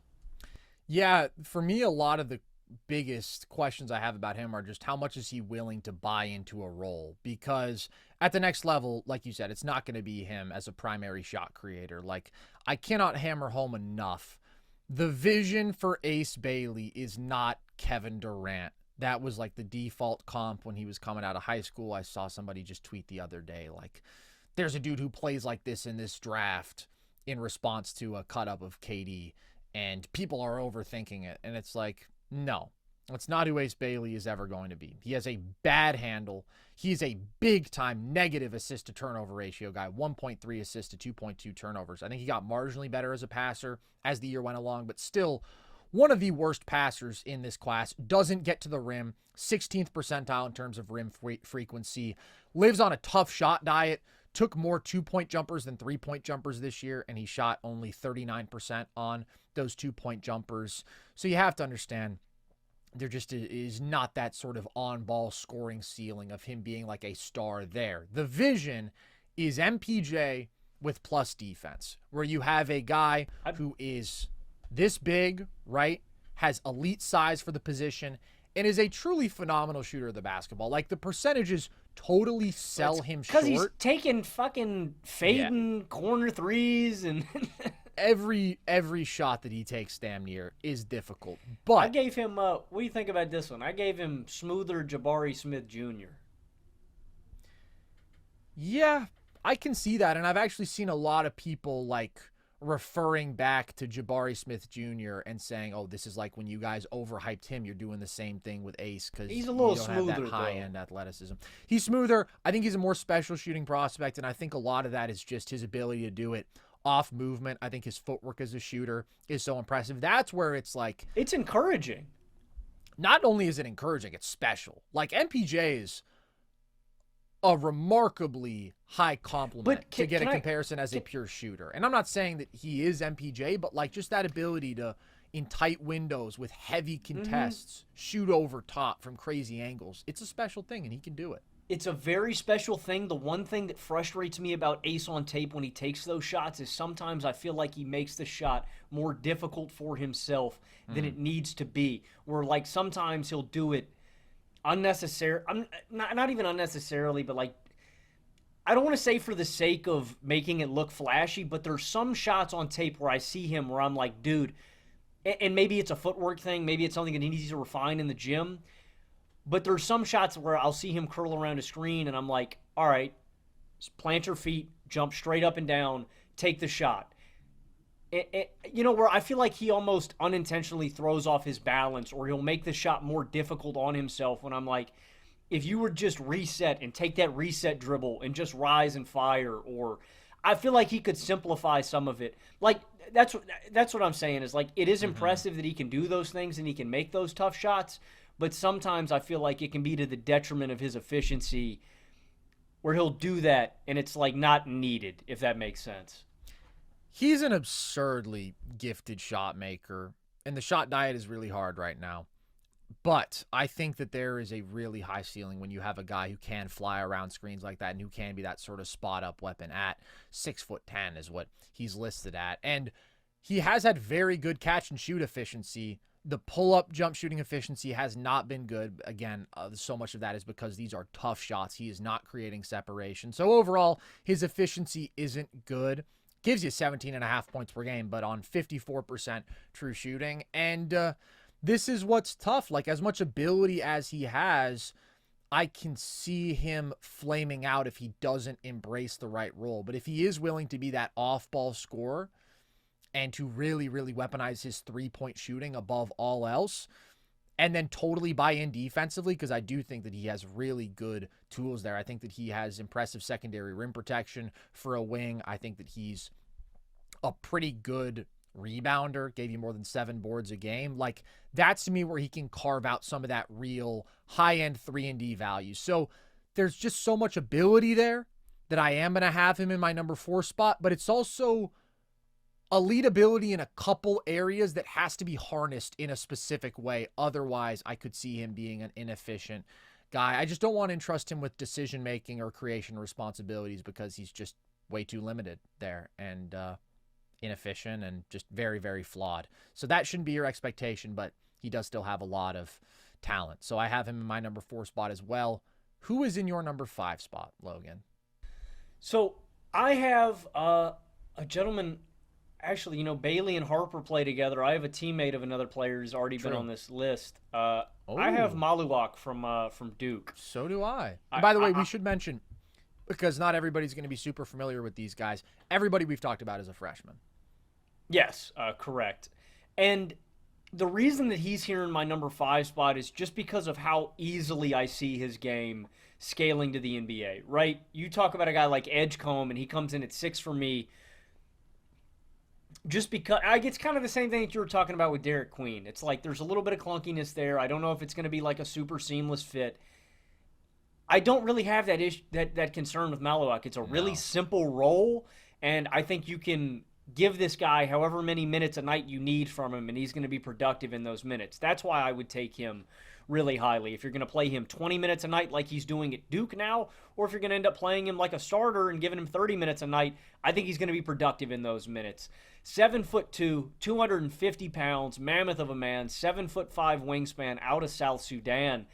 Yeah, for me, a lot of the biggest questions I have about him are just how much is he willing to buy into a role, because at the next level, like you said, it's not going to be him as a primary shot creator. Like, I cannot hammer home enough. The vision for Ace Bailey is not Kevin Durant. That was like the default comp when he was coming out of high school. I saw somebody just tweet the other day, like, there's a dude who plays like this in this draft in response to a cut up of KD, and people are overthinking it. And it's like, no, that's not who Ace Bailey is ever going to be. He has a bad handle. He's a big-time negative assist-to-turnover ratio guy, 1.3 assists to 2.2 turnovers. I think he got marginally better as a passer as the year went along, but still one of the worst passers in this class. Doesn't get to the rim, 16th percentile in terms of rim frequency, lives on a tough shot diet, took more two-point jumpers than three-point jumpers this year, and he shot only 39% on those two-point jumpers. So you have to understand, there just is not that sort of on-ball scoring ceiling of him being like a star there. The vision is MPJ with plus defense, where you have a guy who is this big, right, has elite size for the position, and is a truly phenomenal shooter of the basketball. Like, the percentages totally sell him short. Because he's taking fucking fading corner threes and... Every shot that he takes damn near is difficult. But I gave him, what do you think about this one? I gave him smoother Jabari Smith Jr. Yeah, I can see that. And I've actually seen a lot of people like referring back to Jabari Smith Jr. and saying, oh, this is like when you guys overhyped him, you're doing the same thing with Ace, because he's a little smoother, have that high-end athleticism. He's smoother. I think he's a more special shooting prospect, and I think a lot of that is just his ability to do it off movement. I think his footwork as a shooter is so impressive. That's where it's like, it's encouraging. Not only is it encouraging, it's special. Like, MPJ is a remarkably high compliment to get a comparison as a pure shooter. And I'm not saying that he is MPJ, but like just that ability to in tight windows with heavy contests, shoot over top from crazy angles. It's a special thing, and he can do it. It's a very special thing. The one thing that frustrates me about Ace on tape when he takes those shots is sometimes I feel like he makes the shot more difficult for himself than it needs to be. Where, like, sometimes he'll do it unnecessary. Not even unnecessarily, but, like, I don't want to say for the sake of making it look flashy, but there's some shots on tape where I see him where I'm like, dude, and maybe it's a footwork thing, maybe it's something that he needs to refine in the gym, but there's some shots where I'll see him curl around a screen and I'm like, all right, plant your feet, jump straight up and down, take the shot. Where I feel like he almost unintentionally throws off his balance, or he'll make the shot more difficult on himself when I'm like, if you would just reset and take that reset dribble and just rise and fire, or I feel like he could simplify some of it. Like, that's what I'm saying is, like, it is impressive that he can do those things and he can make those tough shots, but sometimes I feel like it can be to the detriment of his efficiency where he'll do that and it's, like, not needed, if that makes sense. He's an absurdly gifted shot maker, and the shot diet is really hard right now. But I think that there is a really high ceiling when you have a guy who can fly around screens like that and who can be that sort of spot-up weapon at 6'10" is what he's listed at. And he has had very good catch-and-shoot efficiency. The pull-up jump shooting efficiency has not been good. Again, so much of that is because these are tough shots. He is not creating separation. So overall, his efficiency isn't good. Gives you 17.5 points per game, but on 54% true shooting. And this is what's tough. Like, as much ability as he has, I can see him flaming out if he doesn't embrace the right role. But if he is willing to be that off-ball scorer and to really, really weaponize his three-point shooting above all else, and then totally buy in defensively, because I do think that he has really good tools there. I think that he has impressive secondary rim protection for a wing. I think that he's a pretty good rebounder, gave you more than 7 boards a game. Like, that's to me where he can carve out some of that real high-end 3-and-D value. So there's just so much ability there that I am going to have him in my number 4 spot, but it's also elite ability in a couple areas that has to be harnessed in a specific way. Otherwise, I could see him being an inefficient guy. I just don't want to entrust him with decision-making or creation responsibilities because he's just way too limited there and inefficient and just very, very flawed. So that shouldn't be your expectation, but he does still have a lot of talent. So I have him in my number 4 spot as well. Who is in your number 5 spot, Logan? So I have a gentleman. Actually, Bailey and Harper play together. I have a teammate of another player who's already been on this list. I have Maluak from Duke. So do I. And by the way, we should mention, because not everybody's going to be super familiar with these guys, everybody we've talked about is a freshman. Yes, correct. And the reason that he's here in my number 5 spot is just because of how easily I see his game scaling to the NBA, right? You talk about a guy like Edgecombe, and he comes in at 6 for me. Just because it's kind of the same thing that you were talking about with Derek Queen. It's like there's a little bit of clunkiness there. I don't know if it's going to be like a super seamless fit. I don't really have that concern with Maluak. It's a really simple role, and I think you can give this guy however many minutes a night you need from him, and he's going to be productive in those minutes. That's why I would take him really highly. If you're going to play him 20 minutes a night like he's doing at Duke now, or if you're going to end up playing him like a starter and giving him 30 minutes a night, I think he's going to be productive in those minutes. 7'2", 250 pounds, mammoth of a man, 7'5" wingspan out of South Sudan.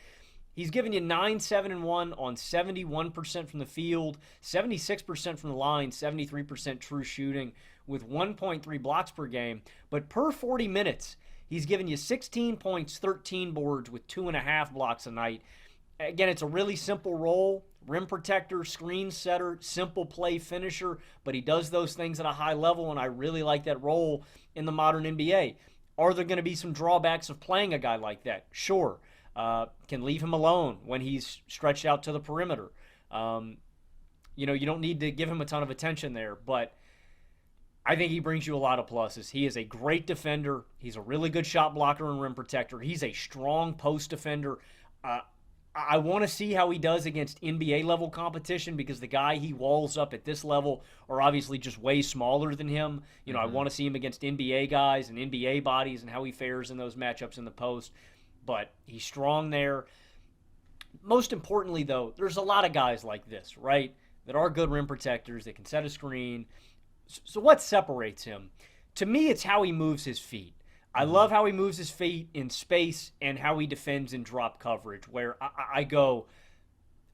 He's given you 9, 7, and 1 on 71% from the field, 76% from the line, 73% true shooting with 1.3 blocks per game. But per 40 minutes, he's given you 16 points, 13 boards with 2.5 blocks a night. Again, it's a really simple role. Rim protector, screen setter, simple play finisher, but he does those things at a high level, and I really like that role in the modern NBA. Are there going to be some drawbacks of playing a guy like that? Sure. Can leave him alone when he's stretched out to the perimeter. You don't need to give him a ton of attention there, but I think he brings you a lot of pluses. He is a great defender. He's a really good shot blocker and rim protector. He's a strong post defender. I want to see how he does against NBA level competition because the guy he walls up at this level are obviously just way smaller than him. You know, I want to see him against NBA guys and NBA bodies and how he fares in those matchups in the post. But he's strong there. Most importantly, though, there's a lot of guys like this, right, that are good rim protectors, that can set a screen. So what separates him? To me, it's how he moves his feet. I love how he moves his feet in space and how he defends in drop coverage, where I go,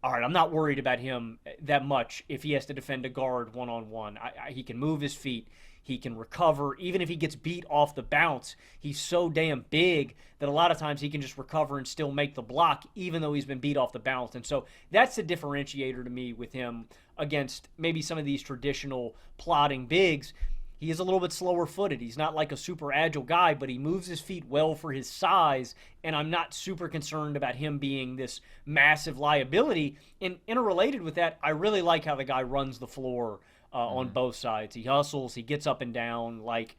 all right, I'm not worried about him that much if he has to defend a guard one-on-one. He can move his feet. He can recover. Even if he gets beat off the bounce, he's so damn big that a lot of times he can just recover and still make the block, even though he's been beat off the bounce. And so that's the differentiator to me with him against maybe some of these traditional plotting bigs. He is a little bit slower footed. He's not like a super agile guy, but he moves his feet well for his size, and I'm not super concerned about him being this massive liability. And interrelated with that, I really like how the guy runs the floor on both sides. He hustles, he gets up and down. Like,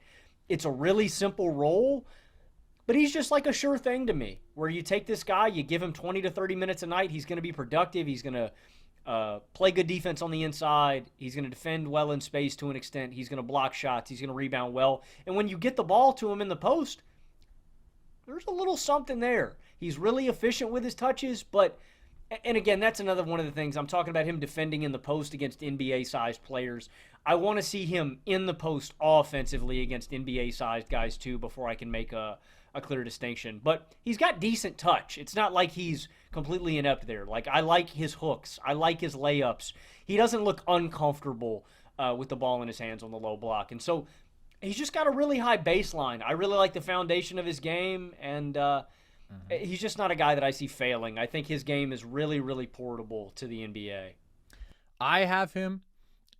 it's a really simple role, but he's just like a sure thing to me, where you take this guy, you give him 20 to 30 minutes a night, he's going to be productive, he's going to play good defense on the inside. He's going to defend well in space to an extent. He's going to block shots. He's going to rebound well. And when you get the ball to him in the post, there's a little something there. He's really efficient with his touches, but, and again, that's another one of the things. I'm talking about him defending in the post against NBA-sized players. I want to see him in the post offensively against NBA-sized guys too before I can make a clear distinction. But he's got decent touch. It's not like he's completely inept there. Like, I like his hooks. I like his layups. He doesn't look uncomfortable with the ball in his hands on the low block. And so he's just got a really high baseline. I really like the foundation of his game, and he's just not a guy that I see failing. I think his game is really, really portable to the NBA. I have him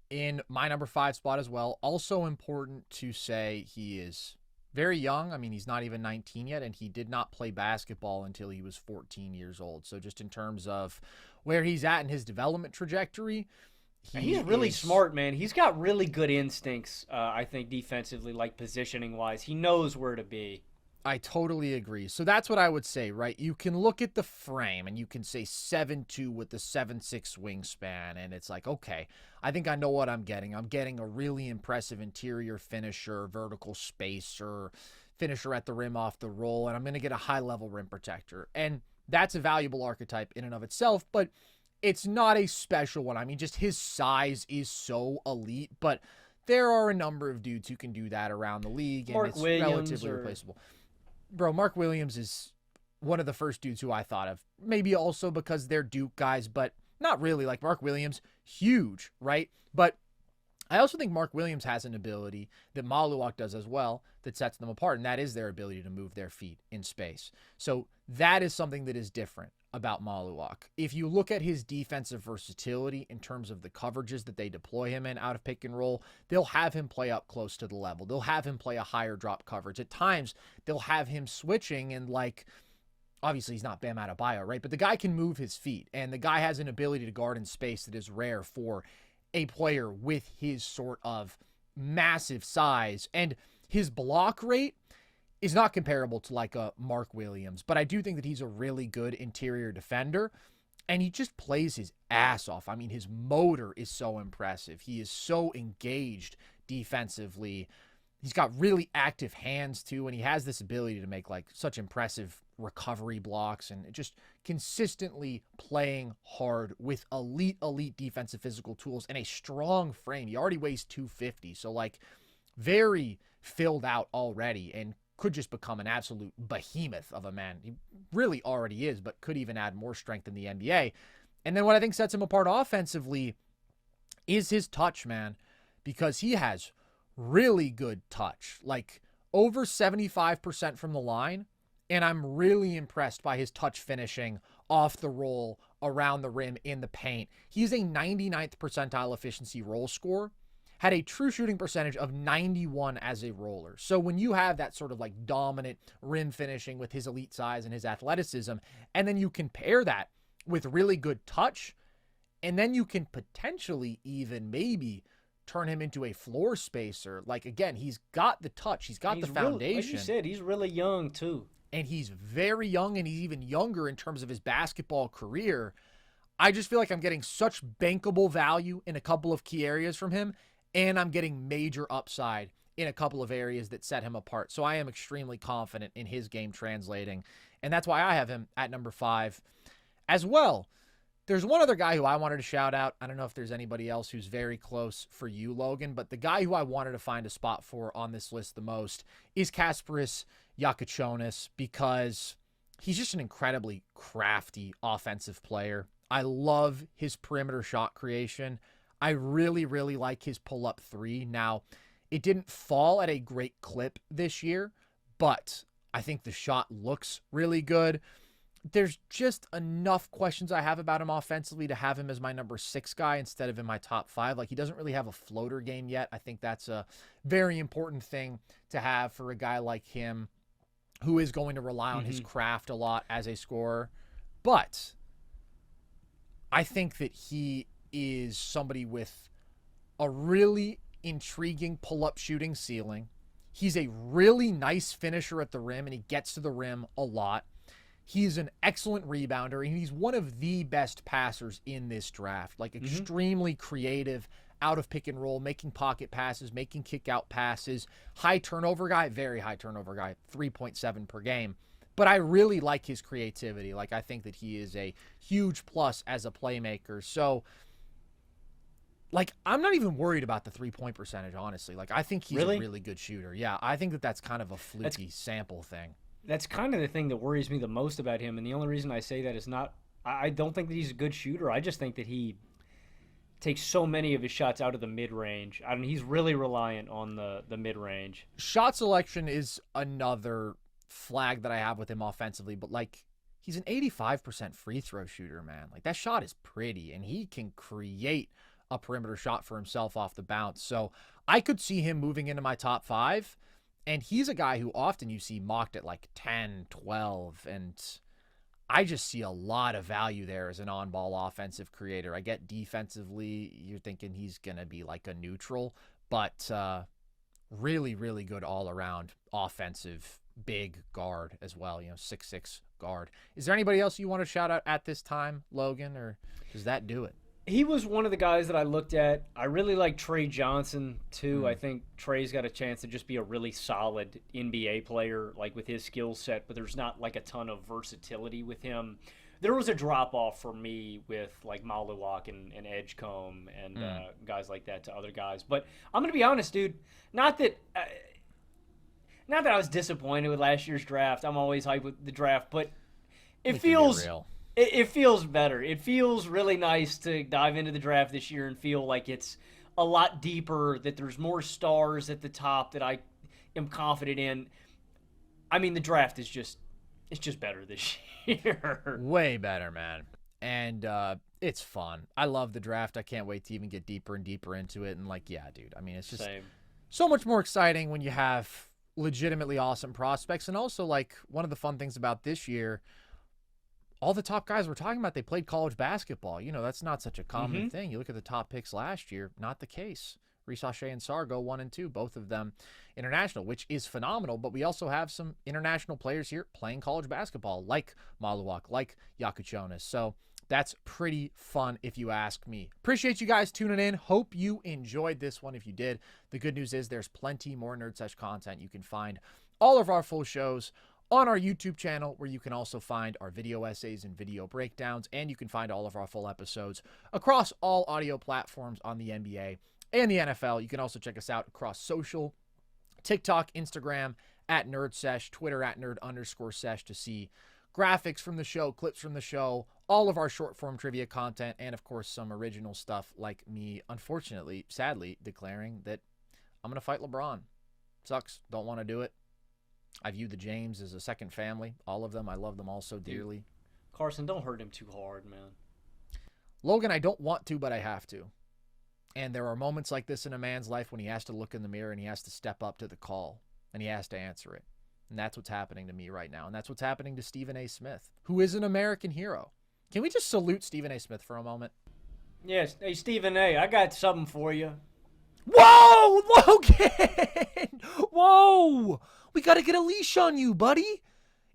in my number 5 spot as well. Also important to say he is very young. I mean, he's not even 19 yet, and he did not play basketball until he was 14 years old. So just in terms of where he's at in his development trajectory, he's really smart, man. He's got really good instincts, I think, defensively, like positioning-wise. He knows where to be. I totally agree. So that's what I would say, right? You can look at the frame and you can say 7'2" with the 7'6" wingspan, and it's like, okay, I think I know what I'm getting. I'm getting a really impressive interior finisher, vertical spacer, finisher at the rim off the roll, and I'm going to get a high-level rim protector. And that's a valuable archetype in and of itself, but it's not a special one. I mean, just his size is so elite, but there are a number of dudes who can do that around the league, and it's relatively replaceable. Bro, Mark Williams is one of the first dudes who I thought of. Maybe also because they're Duke guys, but not really. Like, Mark Williams, huge, right? But I also think Mark Williams has an ability that Maluak does as well that sets them apart, and that is their ability to move their feet in space. So that is something that is different about Maluak. If you look at his defensive versatility in terms of the coverages that they deploy him in out of pick and roll, they'll have him play up close to the level. They'll have him play a higher drop coverage. At times, they'll have him switching, and like, obviously he's not Bam Adebayo, right? But the guy can move his feet, and the guy has an ability to guard in space that is rare for a player with his sort of massive size. And his block rate is not comparable to like a Mark Williams, but I do think that he's a really good interior defender, and he just plays his ass off. I mean, his motor is so impressive. He is so engaged defensively. He's got really active hands too, and he has this ability to make like such impressive recovery blocks and just consistently playing hard with elite defensive physical tools and a strong frame. He already weighs 250, so like very filled out already, and could just become an absolute behemoth of a man. He really already is, but could even add more strength in the NBA. And then what I think sets him apart offensively is his touch, man, because he has really good touch, like over 75% from the line. And I'm really impressed by his touch finishing off the roll, around the rim, in the paint. He's a 99th percentile efficiency roll scorer, had a true shooting percentage of 91 as a roller. So when you have that sort of like dominant rim finishing with his elite size and his athleticism, and then you compare that with really good touch, and then you can potentially even maybe turn him into a floor spacer. Like, again, he's got the touch, he's got the foundation. Like you said, he's really young too. and he's very young, and he's even younger in terms of his basketball career. I just feel like I'm getting such bankable value in a couple of key areas from him, and I'm getting major upside in a couple of areas that set him apart. So I am extremely confident in his game translating, and that's why I have him at number 5 as well. There's one other guy who I wanted to shout out. I don't know if there's anybody else who's very close for you, Logan, but the guy who I wanted to find a spot for on this list the most is Kasparas Giacochonis, because he's just an incredibly crafty offensive player. I love his perimeter shot creation. I really, really like his pull-up 3. Now, it didn't fall at a great clip this year, but I think the shot looks really good. There's just enough questions I have about him offensively to have him as my number 6 guy instead of in my top 5. Like, he doesn't really have a floater game yet. I think that's a very important thing to have for a guy like him who is going to rely on his craft a lot as a scorer. But I think that he is somebody with a really intriguing pull-up shooting ceiling. He's a really nice finisher at the rim, and he gets to the rim a lot. He's an excellent rebounder, and he's one of the best passers in this draft. Like, extremely creative out of pick and roll, making pocket passes, making kick out passes. High turnover guy, very high turnover guy, 3.7 per game. But I really like his creativity. Like, I think that he is a huge plus as a playmaker. So, like, I'm not even worried about the 3-point percentage, honestly. Like, I think he's a really good shooter. Yeah, I think that that's kind of a fluky sample thing. That's kind of the thing that worries me the most about him, and the only reason I say that is not – I don't think that he's a good shooter. I just think that he takes so many of his shots out of the mid-range. I mean, he's really reliant on the mid-range. Shot selection is another flag that I have with him offensively, but, like, he's an 85% free throw shooter, man. Like, that shot is pretty, and he can create a perimeter shot for himself off the bounce. So I could see him moving into my top 5. And he's a guy who often you see mocked at like 10, 12, and I just see a lot of value there as an on-ball offensive creator. I get defensively, you're thinking he's going to be like a neutral, but really, really good all-around offensive big guard as well, 6'6" guard. Is there anybody else you want to shout out at this time, Logan, or does that do it? He was one of the guys that I looked at. I really like Trey Johnson, too. I think Trey's got a chance to just be a really solid NBA player, like with his skill set, but there's not like a ton of versatility with him. There was a drop-off for me with like Maluak and Edgecombe and guys like that to other guys. But I'm going to be honest, dude, not that I was disappointed with last year's draft. I'm always hyped with the draft, but it feels – It feels better. It feels really nice to dive into the draft this year and feel like it's a lot deeper, that there's more stars at the top that I am confident in. I mean, the draft is just better this year. Way better, man. And it's fun. I love the draft. I can't wait to even get deeper and deeper into it. And like, yeah, dude, I mean, it's just so much more exciting when you have legitimately awesome prospects. And also, like, one of the fun things about this year, all the top guys we're talking about, they played college basketball. That's not such a common thing. You look at the top picks last year, not the case. Shai and Sarr go 1 and 2, both of them international, which is phenomenal. But we also have some international players here playing college basketball, like Maluak, like Giacochonis. So that's pretty fun if you ask me. Appreciate you guys tuning in. Hope you enjoyed this one. If you did, the good news is there's plenty more Nerd Sesh content. You can find all of our full shows on our YouTube channel, where you can also find our video essays and video breakdowns, and you can find all of our full episodes across all audio platforms on the NBA and the NFL. You can also check us out across social, TikTok, Instagram, at NerdSesh, Twitter, at Nerd_Sesh, to see graphics from the show, clips from the show, all of our short-form trivia content, and, of course, some original stuff like me, unfortunately, sadly, declaring that I'm going to fight LeBron. Sucks. Don't want to do it. I view the James as a second family. All of them. I love them all so dearly. Carson, don't hurt him too hard, man. Logan, I don't want to, but I have to. And there are moments like this in a man's life when he has to look in the mirror and he has to step up to the call and he has to answer it. And that's what's happening to me right now. And that's what's happening to Stephen A. Smith, who is an American hero. Can we just salute Stephen A. Smith for a moment? Yes. Hey, Stephen A., I got something for you. Whoa, Logan! Whoa! We got to get a leash on you, buddy.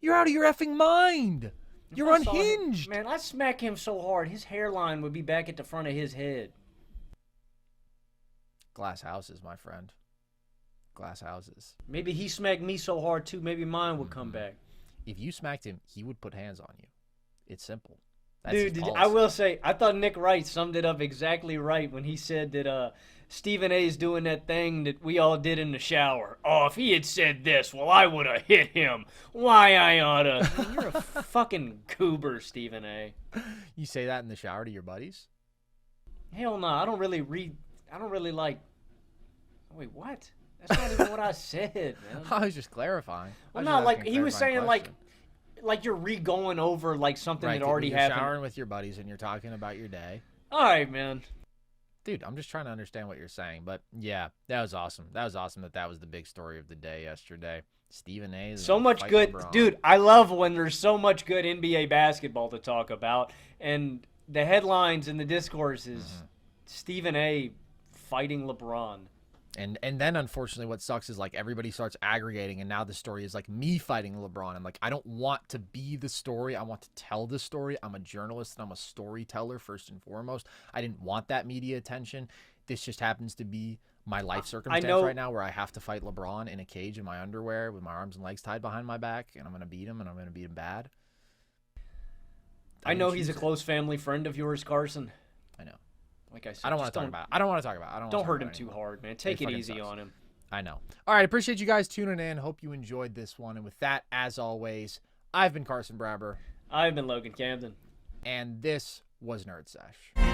You're out of your effing mind. You're I saw him- unhinged. Man, I smack him so hard, his hairline would be back at the front of his head. Glass houses, my friend. Glass houses. Maybe he smacked me so hard too, maybe mine would come back. If you smacked him, he would put hands on you. It's simple. That's Dude, his I policy. will say, I thought Nick Wright summed it up exactly right when he said that Stephen A. is doing that thing that we all did in the shower. Oh, if he had said this, well, I would have hit him. Why I oughta. Man, you're a fucking goober, Stephen A. You say that in the shower to your buddies? Hell no, I don't really like. Wait, what? That's not even what I said, man. I was just clarifying. Well, I was no, just like asking a he was clarifying saying, question. like you're re-going over like something Right, that already you're happened. showering with your buddies and you're talking about your day. All right, man. Dude, I'm just trying to understand what you're saying. But yeah, that was awesome. That was awesome that was the big story of the day yesterday. Stephen A. is So gonna much fight good, LeBron. dude. I love when there's so much good NBA basketball to talk about, and the headlines and the discourse is Stephen A. fighting LeBron. And then unfortunately what sucks is like everybody starts aggregating and now the story is like me fighting LeBron. And like I don't want to be the story. I want to tell the story. I'm a journalist and I'm a storyteller first and foremost. I didn't want that media attention. This just happens to be my life circumstance right now where I have to fight LeBron in a cage in my underwear with my arms and legs tied behind my back, and I'm going to beat him, and I'm going to beat him bad. I know he's a close family friend of yours, Carson. I know. Like I said, I don't want to talk about it. I don't want to talk about it. Don't hurt him too hard, man. Take it easy sucks. on him. I know. All right. Appreciate you guys tuning in. Hope you enjoyed this one. And with that, as always, I've been Carson Brabber. I've been Logan Camden. And this was Nerd Sesh.